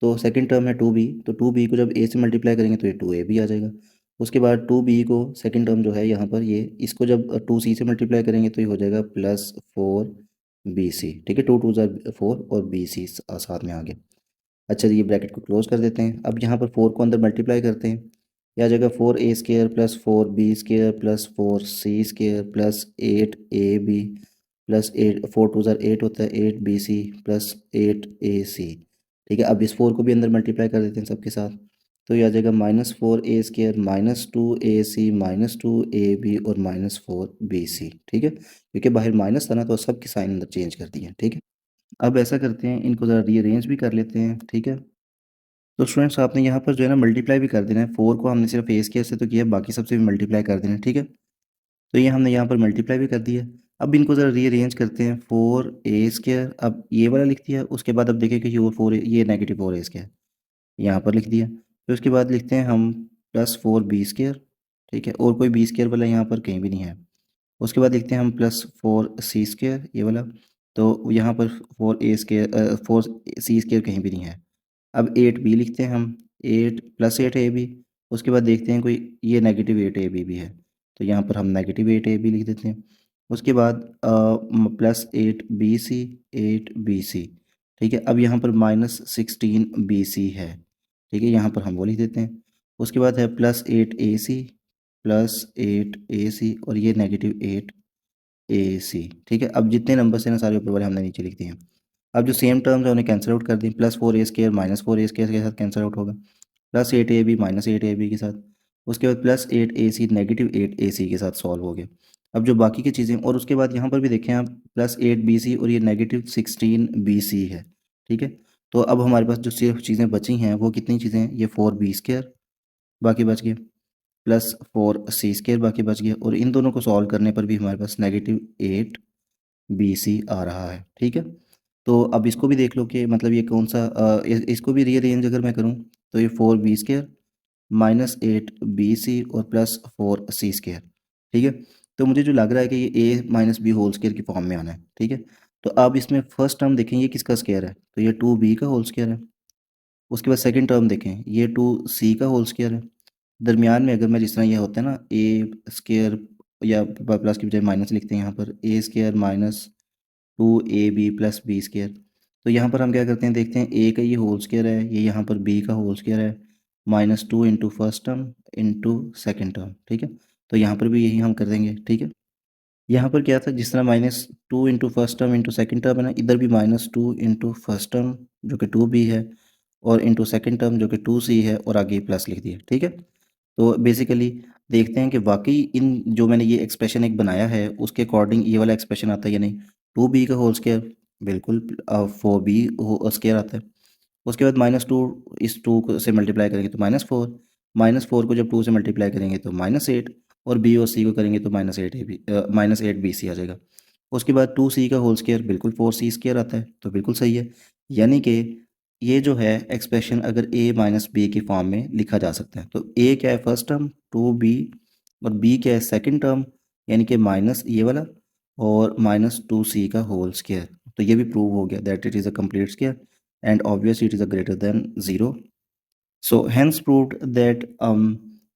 तो सेकंड टर्म है 2b, तो 2b को जब a से मल्टीप्लाई करेंगे तो ये 2ab आ जाएगा। उसके बाद 2b को सेकंड टर्म जो है यहाँ पर ये, इसको जब 2c से मल्टीप्लाई करेंगे तो ये हो जाएगा +4bc। ठीक है, 2 × 2 = 4 और bc साथ में आ गया। अच्छा जी, ये ब्रैकेट को क्लोज कर देते हैं, अब यहाँ पर 4 को अंदर मल्टीप्लाई करते हैं, यह आ जाएगा 4a² plus 4b² plus 4c² plus 8ab plus 4 × 2 = 8 होता है, 8bc प्लस 8ac। ठीक है, अब इस 4 को भी अंदर मल्टीप्लाई कर देते हैं सबके साथ, तो यह आ जाएगा -4a² -2ac -2ab और -4bc। ठीक है, क्योंकि बाहर माइनस था ना तो सबके साइन अंदर चेंज कर दिए। ठीक है, अब ऐसा करते हैं, इनको ज़रा रीअरेंज भी कर लेते हैं। ठीक है, तो स्टूडेंट्स आपने यहाँ पर जो है ना मल्टीप्लाई भी कर देना है, 4 को हमने सिर्फ ए स्क्वायर से तो किया, बाकी सबसे भी मल्टीप्लाई कर देना है। ठीक है, तो ये हमने यहाँ पर मल्टीप्लाई भी कर दिया। अब इनको ज़रा रीअरेंज करते हैं, 4a², अब ये वाला लिख दिया, उसके बाद अब देखिए कि ये -4a² यहाँ पर लिख दिया, फिर उसके बाद लिखते हैं हम +4b²। ठीक है, और कोई b² वाला यहाँ पर कहीं भी नहीं है। उसके बाद लिखते हैं हम +4c² ये वाला, तो यहाँ पर 4c² कहीं भी नहीं है। अब 8b लिखते हैं हम, 8 +8ab, उसके बाद देखते हैं कोई ये -8ab भी है, तो यहाँ पर हम -8ab लिख देते हैं। उसके बाद +8bc 8bc। ठीक है, अब यहाँ पर -16bc है। ठीक है, यहाँ पर हम वो लिख देते हैं। उसके बाद है +8ac +8ac और ये -8ac। ठीक है, अब जितने नंबर हैं ना सारे ऊपर वाले हमने नीचे लिख दिए हैं। अब जो सेम टर्म्स है उन्हें कैंसिल आउट कर दें, प्लस 4a² माइनस 4a² के साथ कैंसिल आउट होगा, प्लस 8ab माइनस 8ab के साथ, उसके बाद प्लस 8ac नेगेटिव 8ac के साथ सॉल्व हो गया। अब जो बाकी की चीज़ें, और उसके बाद यहाँ पर भी देखें आप, प्लस 8bc और ये नेगेटिव 16bc है, ठीक है। तो अब हमारे पास जो सिर्फ चीज़ें बची हैं वो कितनी चीज़ें हैं, ये 4b² बाकी बच गया, प्लस 4c² बाकी बच गया, और इन दोनों को सॉल्व करने पर भी हमारे पास नेगेटिव 8bc आ रहा है, ठीक है। तो अब इसको भी देख लो कि मतलब ये कौन सा इसको भी रीअरेंज अगर मैं करूँ तो ये 4b² माइनस 8bc और प्लस 4c², ठीक है। तो मुझे जो लग रहा है कि ये a minus b whole square की फॉर्म में आना है, ठीक है। तो अब इसमें फर्स्ट टर्म देखें ये किसका स्क्वायर है, तो ये 2b का होल स्क्वायर है। उसके बाद सेकंड टर्म देखें ये 2c का होल स्क्वायर है। दरमियान में अगर मैं जिस तरह ये होता है ना a² या प्लस की बजाय माइनस लिखते हैं यहाँ पर a² minus 2ab plus b², तो यहाँ पर हम क्या करते हैं, देखते हैं a का ये होल स्क्वायर है, ये यहाँ पर b का होल स्क्वायर है, minus 2 into first term into second term, ठीक है। तो यहाँ पर भी यही हम कर देंगे, ठीक है। यहाँ पर क्या था, जिस तरह -2 into first term into second term है ना, इधर भी -2 इंटू फर्स्ट टर्म जो कि 2b है और इंटू सेकेंड टर्म जो कि 2c है, और आगे प्लस लिख दिया, ठीक है। तो बेसिकली देखते हैं कि वाकई इन जो मैंने ये एक्सप्रेशन एक बनाया है उसके अकॉर्डिंग ये वाला एक्सप्रेशन आता है या नहीं। 2b का होल स्क्वायर बिल्कुल 4b² आता है। उसके बाद -2 इस 2 से मल्टीप्लाई करेंगे तो -4, -4 को जब 2 से मल्टीप्लाई करेंगे तो -8, और b और c को करेंगे तो -8bc आ जाएगा। उसके बाद 2c का होल स्क्वायर बिल्कुल 4c² आता है, तो बिल्कुल सही है। यानी कि ये जो है एक्सप्रेशन अगर a माइनस बी की फॉर्म में लिखा जा सकता है, तो a क्या है फर्स्ट टर्म 2b, और b क्या है सेकंड टर्म यानी कि माइनस ये वाला, और -2c का होल स्क्वायर। तो ये भी प्रूव हो गया that it is a complete square and obviously it is a greater than 0. So hence proved that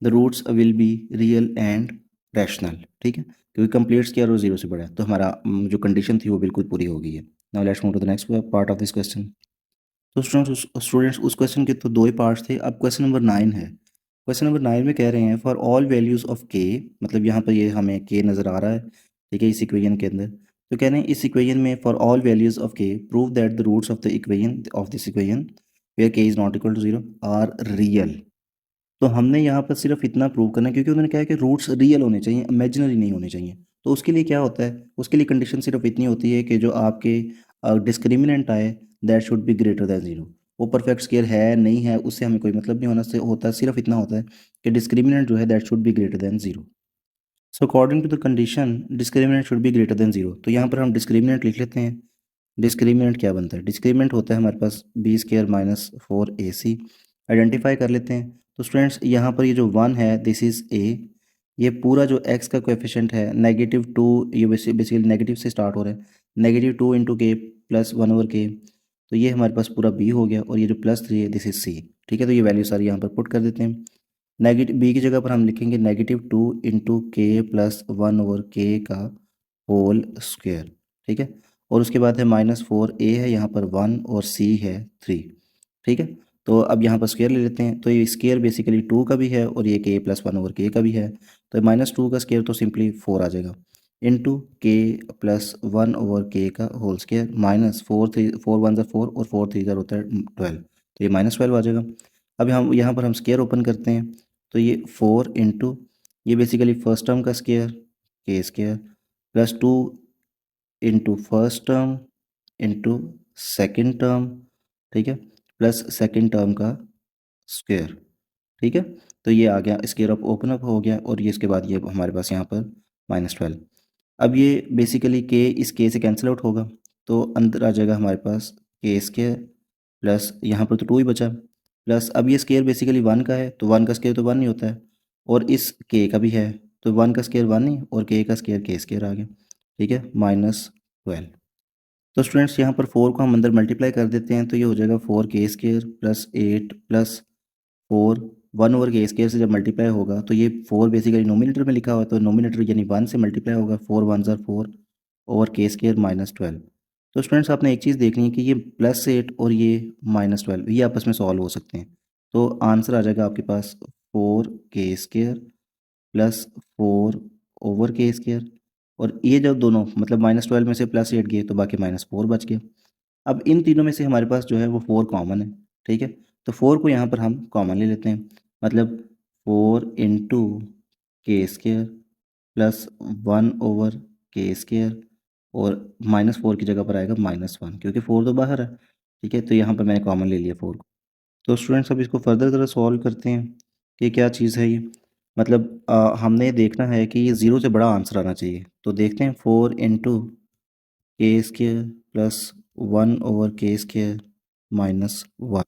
the roots will be real and rational, ठीक है, क्योंकि कंप्लीट स्क्वायर और जीरो से बड़ा है, तो हमारा जो कंडीशन थी वो बिल्कुल पूरी हो गई है। Now let's move to the next part of this question. तो स्टूडेंट्स उस क्वेश्चन के तो दो ही पार्ट्स थे, अब क्वेश्चन नंबर 9 है। क्वेश्चन नंबर 9 में कह रहे हैं फॉर ऑल वैल्यूज़ ऑफ के, मतलब यहाँ पर ये हमें के नज़र आ रहा है, ठीक है, इस इक्वेशन के अंदर। तो कह रहे हैं इस इक्वेशन में for all values of K prove that the roots of the equation of this equation where K is not equal to 0 are real. तो हमने यहाँ पर सिर्फ इतना प्रूव करना है, क्योंकि उन्होंने कहा है कि रूट्स रियल होने चाहिए, इमेजिनरी नहीं होने चाहिए। तो उसके लिए क्या होता है, उसके लिए कंडीशन सिर्फ इतनी होती है कि जो आपके डिस्क्रिमिनेंट आए that should be greater than 0। वो परफेक्ट स्क्वायर है नहीं है उससे हमें कोई मतलब नहीं होना से होता, सिर्फ इतना होता है कि डिस्क्रिमिनेंट जो है that should be greater than 0। So according to the condition discriminant should be greater than 0, तो यहाँ पर हम डिस्क्रिमिनेंट लिख लेते हैं। डिस्क्रिमिनेंट क्या बनता है, डिस्क्रिमिनेंट होता है हमारे पास b² माइनस 4ac। आइडेंटिफाई कर लेते हैं। तो स्टूडेंट्स यहाँ पर ये जो 1 है दिस इज़ a, ये पूरा जो x का कोएफिशिएंट है -2, ये बेसिकली नेगेटिव से स्टार्ट हो रहा है, -2 इंटू के प्लस 1/k, तो ये हमारे पास पूरा b हो गया, और ये जो +3 है दिस इज़ c, ठीक है। तो ये वैल्यू सारी यहाँ पर पुट कर देते हैं। नेगेटिव b की जगह पर हम लिखेंगे -2 इंटू के प्लस 1/k का होल स्क्वायर, ठीक है। और उसके बाद है -4a है यहाँ पर 1 और c है 3, ठीक है। तो अब यहाँ पर स्क्वायर ले लेते हैं, तो ये स्क्वायर बेसिकली 2 का भी है और ये k प्लस 1/k का भी है, तो -2 का स्क्वायर तो सिंपली 4 आ जाएगा, इंटू के प्लस 1/k का होल स्क्वायर माइनस 4 1 4 और 4 3 होता है 12, तो ये -12 आ जाएगा। अब हम यहाँ पर हम स्क्वायर ओपन करते हैं, तो ये 4 इंटू ये बेसिकली फर्स्ट टर्म का square k² plus 2 into first term into second term, ठीक है, प्लस सेकेंड टर्म का स्क्वायर, ठीक है। तो ये आ गया स्क्वायर ऑफ ओपन अप हो गया, और ये इसके बाद ये हमारे पास यहाँ पर -12। अब ये बेसिकली के इस के से कैंसिल आउट होगा, तो अंदर आ जाएगा हमारे पास k² प्लस यहाँ पर तो 2 ही बचा, प्लस अब ये स्क्वायर बेसिकली 1 का है, तो 1 का स्क्वायर तो 1 ही होता है, और इस के का भी है, तो 1 का स्क्वायर 1 ही, और के का स्क्वायर k² आ गया, ठीक है, -12। तो स्टूडेंट्स यहाँ पर 4 को हम अंदर मल्टीप्लाई कर देते हैं, तो ये हो जाएगा 4k² प्लस 8 प्लस 4 1/k² से जब मल्टीप्लाई होगा तो ये 4 बेसिकली नोमिनेटर में लिखा हुआ है, तो नोमिनेटर यानी 1 से मल्टीप्लाई होगा, 4 1 4 ओवर k² -12। तो स्टूडेंट्स आपने एक चीज़ देखनी है कि ये +8 और ये -12 ये आपस में सॉल्व हो सकते हैं, तो आंसर आ जाएगा आपके पास 4k² प्लस 4/k², और ये जब दोनों मतलब -12 में से +8 गए तो बाकी -4 बच गया। अब इन तीनों में से हमारे पास जो है वो 4 कॉमन है, ठीक है। तो 4 को यहाँ पर हम कॉमन ले लेते हैं, मतलब 4 इंटू के स्केयर प्लस 1/k² और -4 की जगह पर आएगा -1, क्योंकि 4 तो बाहर है, ठीक है। तो यहाँ पर मैंने कॉमन ले लिया 4 को। तो स्टूडेंट्स अब इसको फर्दर ज़रा सॉल्व करते हैं कि क्या चीज़ है ये। मतलब हमने देखना है कि ये 0 से बड़ा आंसर आना चाहिए। तो देखते हैं 4 इंटू k² प्लस 1/k² -1,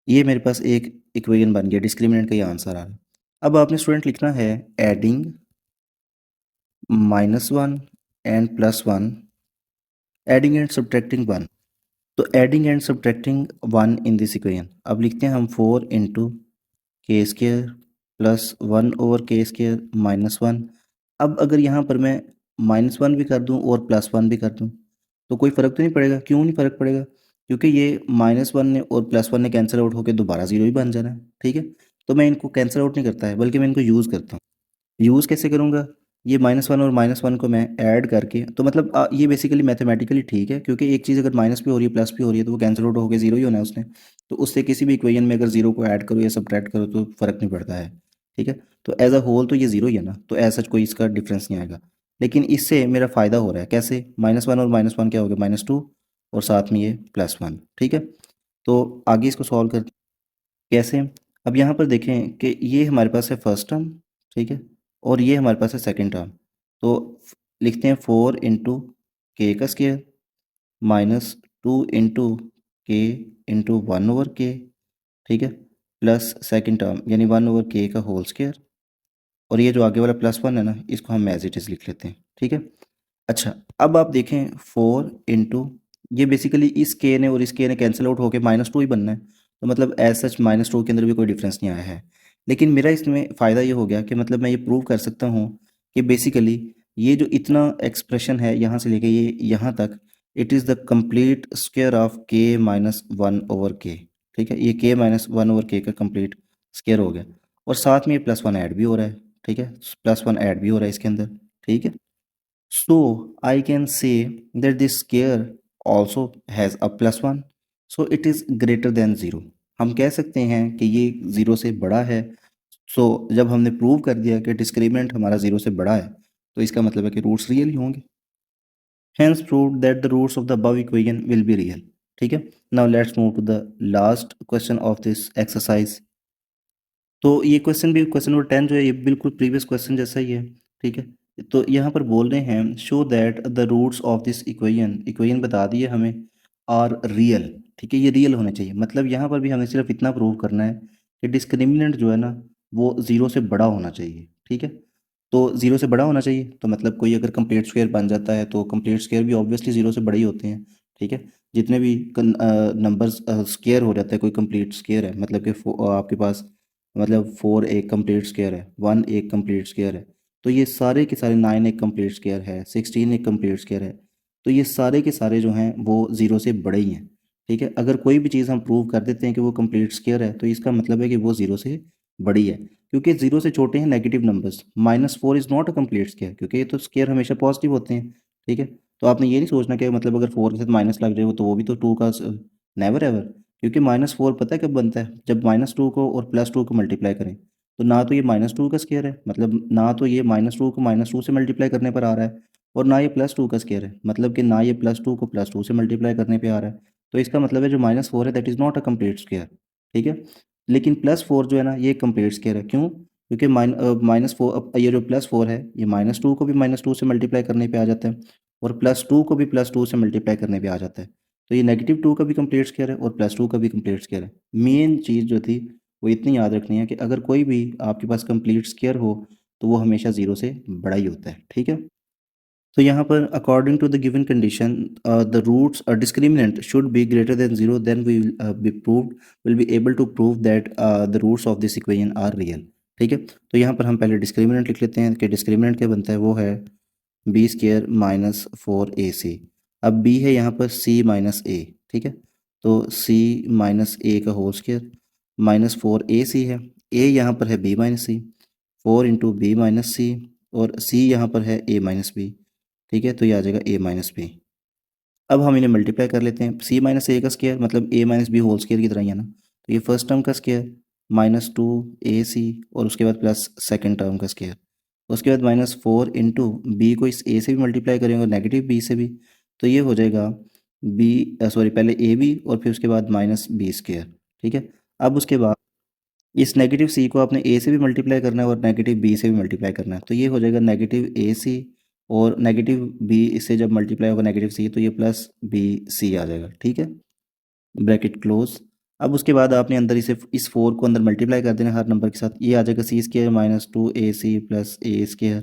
ये मेरे पास एक इक्वेशन बन गया, डिस्क्रिमिनेंट का ये आंसर आ रहा है। अब आपने स्टूडेंट लिखना है adding -1 and +1, adding and subtracting 1। तो adding and subtracting 1 in this equation. अब लिखते हैं हम 4 इंटू k² प्लस 1/k² -1। अब अगर यहाँ पर मैं -1 भी कर दूँ और +1 भी कर दूँ तो कोई फ़र्क तो नहीं पड़ेगा। क्यों नहीं फ़र्क पड़ेगा? क्योंकि ये -1 ने और +1 ने कैंसिल आउट होकर दोबारा 0 ही बन जाना है, ठीक है। तो मैं इनको कैंसिल आउट नहीं करता है, बल्कि मैं इनको यूज़ करता हूँ। यूज़ कैसे करूँगा? ये -1 और -1 को मैं ऐड करके, तो मतलब ये बेसिकली मैथमेटिकली ठीक है, क्योंकि एक चीज़ अगर माइनस भी हो रही है प्लस भी हो रही है तो वो कैंसिल आउट होकर 0 ही होना है उसने। तो उससे किसी भी इक्वेशन में अगर 0 को ऐड करो या सब्ट्रैक्ट करो तो फ़र्क नहीं पड़ता है, ठीक है। तो एज अ होल तो ये 0 ही है ना, तो एज सच कोई इसका डिफरेंस नहीं आएगा। लेकिन इससे मेरा फ़ायदा हो रहा है, कैसे? -1 और -1 क्या हो गया? -2 और साथ में ये +1, ठीक है। तो आगे इसको सॉल्व कर कैसे? अब यहाँ पर देखें कि ये हमारे पास है फर्स्ट टर्म, ठीक है, और ये हमारे पास है सेकंड टर्म। तो लिखते हैं 4 इंटू के का स्केयर -2 इंटू के इंटू 1/k, ठीक है, प्लस सेकंड टर्म यानी 1/k का होल स्केयर, और ये जो आगे वाला +1 है ना, इसको हम एज इट इज़ लिख लेते हैं, ठीक है। अच्छा, अब आप देखें 4 इंटू, ये बेसिकली इस के ने और इस के ने कैंसिल आउट होकर -2 ही बनना है। तो मतलब एज सच -2 के अंदर भी कोई डिफरेंस नहीं आया है। लेकिन मेरा इसमें फ़ायदा ये हो गया कि मतलब मैं ये प्रूव कर सकता हूँ कि बेसिकली ये जो इतना एक्सप्रेशन है यहाँ से लेके ये यहाँ तक, it is the complete square of k-1/k, ठीक है। ये k-1/k का कंप्लीट स्क्वायर हो गया, और साथ में ये +1 ऐड भी हो रहा है, ठीक है। +1 ऐड भी हो रहा है इसके अंदर, ठीक है। So I can say that this square also has a +1, so it is greater than 0। हम कह सकते हैं कि ये 0 से बड़ा है। So जब हमने प्रूव कर दिया कि डिस्क्रिमिनेंट हमारा 0 से बड़ा है, तो इसका मतलब है कि रूट्स रियल ही होंगे। Hence proved that the roots of the above equation will be real, ठीक है। Now let's move to the last question of this exercise। तो ये क्वेश्चन भी, क्वेश्चन नंबर 10 जो है, ये बिल्कुल प्रीवियस क्वेश्चन जैसा ही है, ठीक है। तो यहाँ पर बोल रहे हैं show that the roots of this equation, equation बता दिए हमें, आर रियल, ठीक है। ये रियल होने चाहिए, मतलब यहाँ पर भी हमें सिर्फ इतना प्रूव करना है कि डिस्क्रिमिनेंट जो है ना वो 0 से बड़ा होना चाहिए, ठीक है। तो 0 से बड़ा होना चाहिए, तो मतलब कोई अगर कंप्लीट स्क्वायर बन जाता है तो कंप्लीट स्क्वायर भी ऑब्वियसली 0 से बड़े ही होते हैं, ठीक है। जितने भी नंबर्स स्क्वायर हो जाता है, कोई कंप्लीट स्क्वायर है, मतलब कि आपके पास, मतलब 4 एक कंप्लीट स्क्वायर है, 1 एक कंप्लीट स्क्वायर है, तो ये सारे के सारे 9 एक कंप्लीट स्क्वायर है, 16 एक कंप्लीट स्क्वायर है, तो ये सारे के सारे जो हैं वो 0 से बड़े ही हैं, ठीक है। अगर कोई भी चीज़ हम प्रूव कर देते हैं कि वो कंप्लीट स्क्वायर है, तो इसका मतलब है कि वो 0 से बड़ी है, क्योंकि 0 से छोटे हैं negative numbers. -4 is not a complete square, क्योंकि ये तो स्क्वायर हमेशा पॉजिटिव होते हैं, ठीक है। तो आपने ये नहीं सोचना कि मतलब अगर 4 के साथ माइनस लग जाए तो वो भी तो 2 का, नेवर एवर। क्योंकि -4 पता है कब बनता है? जब -2 को और +2 को मल्टीप्लाई करें। तो ना तो ये -2 का स्क्वायर है, मतलब ना तो ये -2 को -2 से मल्टीप्लाई करने पर आ रहा है, और ना ये +2 का स्क्वायर है, मतलब कि ना ये +2 को +2 से मल्टीप्लाई करने पे आ रहा है। तो इसका मतलब है जो -4 है that is not a complete square, ठीक है। लेकिन +4 जो है ना ये कंप्लीट स्क्वायर है, क्यों? क्योंकि -4, ये जो +4 है ये -2 को भी -2 से मल्टीप्लाई करने पे आ जाता है, और +2 को भी +2 से मल्टीप्लाई करने पे आ जाता है। तो ये -2 का भी कंप्लीट स्क्वायर है और +2 का भी कंप्लीट स्क्वायर है। मेन चीज़ जो थी वो इतनी याद रखनी है कि अगर कोई भी आपके पास कंप्लीट स्क्वायर हो तो वो हमेशा 0 से बड़ा ही होता है, ठीक है। तो यहाँ पर according to the given condition the roots discriminant should be greater than 0, then we will be able to prove that the roots of this equation are real, ठीक है। तो यहाँ पर हम पहले डिस्क्रिमिनेंट लिख लेते हैं कि डिस्क्रिमिनेंट क्या बनता है, वो है b² -4ac। अब b है यहाँ पर c - a, ठीक है। तो c - a का होल स्क्वायर -4ac है, a यहाँ पर है b - c, 4 into b - c, और c यहाँ पर है a - b, ठीक है। तो ये आ जाएगा a - b। अब हम इन्हें मल्टीप्लाई कर लेते हैं। सी माइनस ए का स्क्वायर मतलब ए माइनस बी होल स्क्वायर की तरह ही है ना, तो ये फर्स्ट टर्म का स्क्वायर माइनस टू ए सी और उसके बाद प्लस सेकेंड टर्म का स्क्वायर, उसके बाद माइनस फोर इंटू बी को इस ए से भी मल्टीप्लाई करेंगे और नेगेटिव बी से भी, तो ये हो जाएगा बी सॉरी पहले ए बी और फिर उसके बाद माइनस बी स्क्वायर। ठीक है, अब उसके बाद इस नेगेटिव सी को आपने ए से भी मल्टीप्लाई करना है और नेगेटिव बी से भी मल्टीप्लाई करना है, तो ये हो जाएगा नेगेटिव ए सी और नेगेटिव बी इससे जब मल्टीप्लाई होगा नेगेटिव सी तो ये प्लस बी सी आ जाएगा। ठीक है, ब्रैकेट क्लोज। अब उसके बाद आपने अंदर इसे इस फोर को अंदर मल्टीप्लाई कर देना हर नंबर के साथ, ये आ जाएगा C square minus two A C plus A square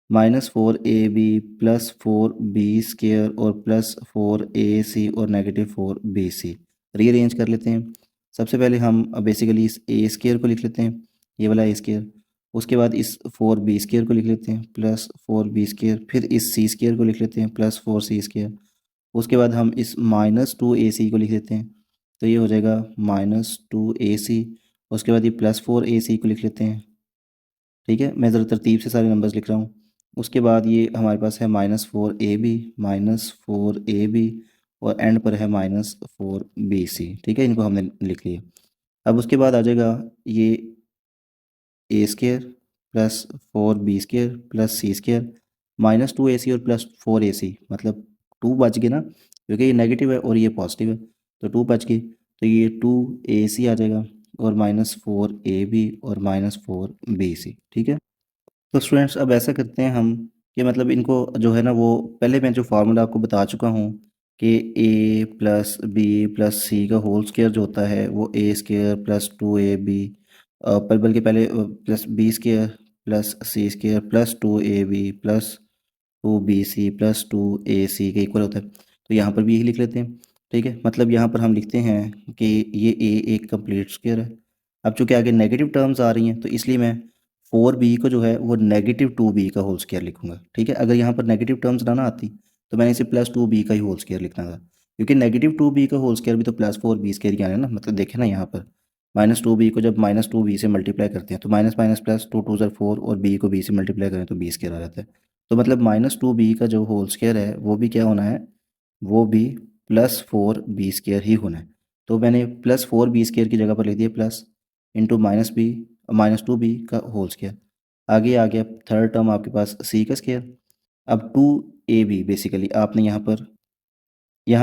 minus four A B plus four B square और प्लस फोर ए सी और negative four B C. Rearrange कर लेते हैं। सबसे पहले हम बेसिकली इस ए स्क्र को लिख लेते हैं, ये वाला ए स्क्र, उसके बाद इस फोर बी स्क्र को लिख लेते हैं प्लस फोर बी स्क्र, फिर इस सी स्क्र को लिख लेते हैं प्लस फोर सी स्क्र, उसके बाद हम इस माइनस टू ए सी को लिख लेते हैं, तो ये हो जाएगा माइनस टू ए सी, उसके बाद ये प्लस फोर ए सी को लिख लेते हैं। ठीक है, मैं ज़रा तरतीब से सारे नंबर्स लिख रहा हूँ। उसके बाद ये हमारे पास है माइनस फोर ए बी माइनस फोर ए बी और एंड पर है माइनस फोर बी सी। ठीक है, इनको हमने लिख लिया। अब उसके बाद आ जाएगा ये A square plus four B square plus C square minus two A C और प्लस फोर ए सी, मतलब टू बच गए ना, क्योंकि ये नेगेटिव है और ये पॉजिटिव है, तो टू बच गई, तो ये टू ए सी आ जाएगा और माइनस फोर ए बी और माइनस फोर बी सी। ठीक है, तो स्टूडेंट्स अब ऐसा करते हैं हम कि मतलब इनको जो है ना वो पहले मैं जो फार्मूला आपको बता चुका हूँ कि A plus B plus C का होल स्क्वायर जो होता है वो A square plus two A B पर बल्कि पहले plus B square plus C square plus two A B plus two B C plus two A C के equal होता है, तो यहाँ पर भी यही लिख लेते हैं। ठीक है, मतलब यहाँ पर हम लिखते हैं कि ये ए एक कंप्लीट स्क्वायर है। अब चूँकि आगे नेगेटिव टर्म्स आ रही हैं तो इसलिए मैं फोर बी को जो है वो नेगेटिव टू बी का होल स्क्वायर लिखूंगा। ठीक है, अगर यहाँ पर नेगेटिव टर्म्स ना आती तो मैंने इसे प्लस टू बी का ही होल स्क्वायर लिखना था, क्योंकि नेगेटिव टू बी का होल स्क्वायर भी तो प्लस फोर बी स्क्वायर ही आना है ना, मतलब देखें ना यहाँ पर माइनस टू बी को जब माइनस टू बी से मल्टीप्लाई करते हैं तो minus minus plus two two ज़र फोर और बी को बी से मल्टीप्लाई करें तो बी स्क्वायर आ जाता है, तो मतलब माइनस टू बी का जो होल स्क्वायर है वो भी क्या होना है, वो भी प्लस फोर बी स्क्वायर ही होना है। तो मैंने प्लस फोर बी स्क्वायर की जगह पर लिख दिया plus into minus b minus two b का होल स्क्वायर। आगे आ गया थर्ड टर्म आपके पास सी का स्क्वायर। अब टू ए बी बेसिकली आपने यहाँ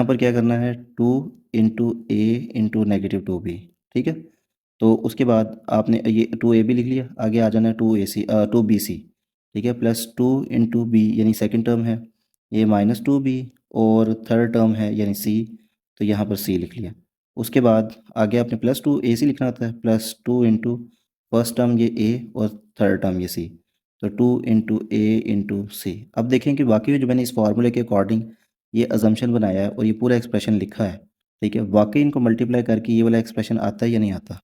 पर क्या करना है, two into a into negative two b. ठीक है, तो उसके बाद आपने ये टू ए बी लिख लिया, आगे आ जाना है टू ए सी टू बी सी। ठीक है, प्लस टू इंटू बी यानी सेकेंड टर्म है ये माइनस टू बी और थर्ड टर्म है यानी सी, तो यहाँ पर सी लिख लिया। उसके बाद आगे आपने प्लस टू ए सी लिखना होता है, plus two into first term ये ए और थर्ड टर्म ये सी, तो टू इंटू ए इंटू सी। अब देखें कि वाकई जो मैंने इस फार्मूले के अकॉर्डिंग ये अजम्पशन बनाया है और ये पूरा एक्सप्रेशन लिखा है, ठीक है, वाकई इनको मल्टीप्लाई करके ये वाला एक्सप्रेशन आता है या नहीं आता,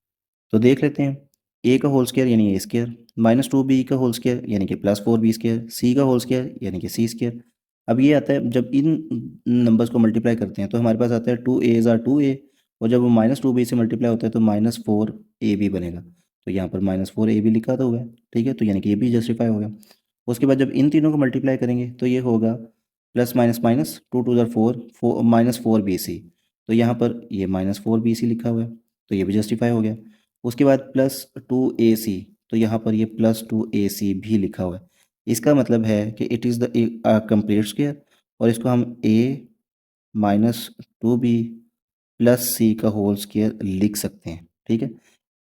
तो देख लेते हैं। ए का होल स्क्वायर यानी ए स्क्वायर माइनस टू बी का होल स्क्वायर यानी कि प्लस फोर बी स्क्वायर सी का होल स्क्वायर यानी कि सी स्क्वायर। अब ये आता है जब इन नंबर्स को मल्टीप्लाई करते हैं तो हमारे पास आता है टू ए ज़ा टू ए और जब वो माइनस टू बी से मल्टीप्लाई होता है तो माइनस फोर ए बी बनेगा, तो यहाँ पर माइनस फोर ए बी लिखा तो हुआ है। ठीक है, तो यानी कि ये भी जस्टिफाई हो गया। उसके बाद जब इन तीनों को मल्टीप्लाई करेंगे तो ये होगा plus minus minus two two ज़र four minus four B C, तो यहाँ पर ये माइनस फोर बी सी लिखा हुआ है, तो ये भी जस्टिफाई हो गया। उसके बाद प्लस टू ए सी, तो यहाँ पर ये प्लस टू ए सी भी लिखा हुआ है, इसका मतलब है कि it is the complete square और इसको हम ए minus two B plus C का होल स्क्वायर लिख सकते हैं। ठीक है,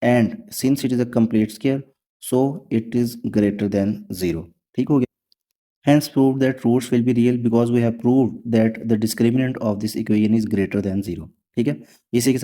and since it is a complete square so it is greater than zero. ठीक हो गया, hence prove that roots will be real because we have proved that the discriminant of this equation is greater than 0। ठीक है, इसी के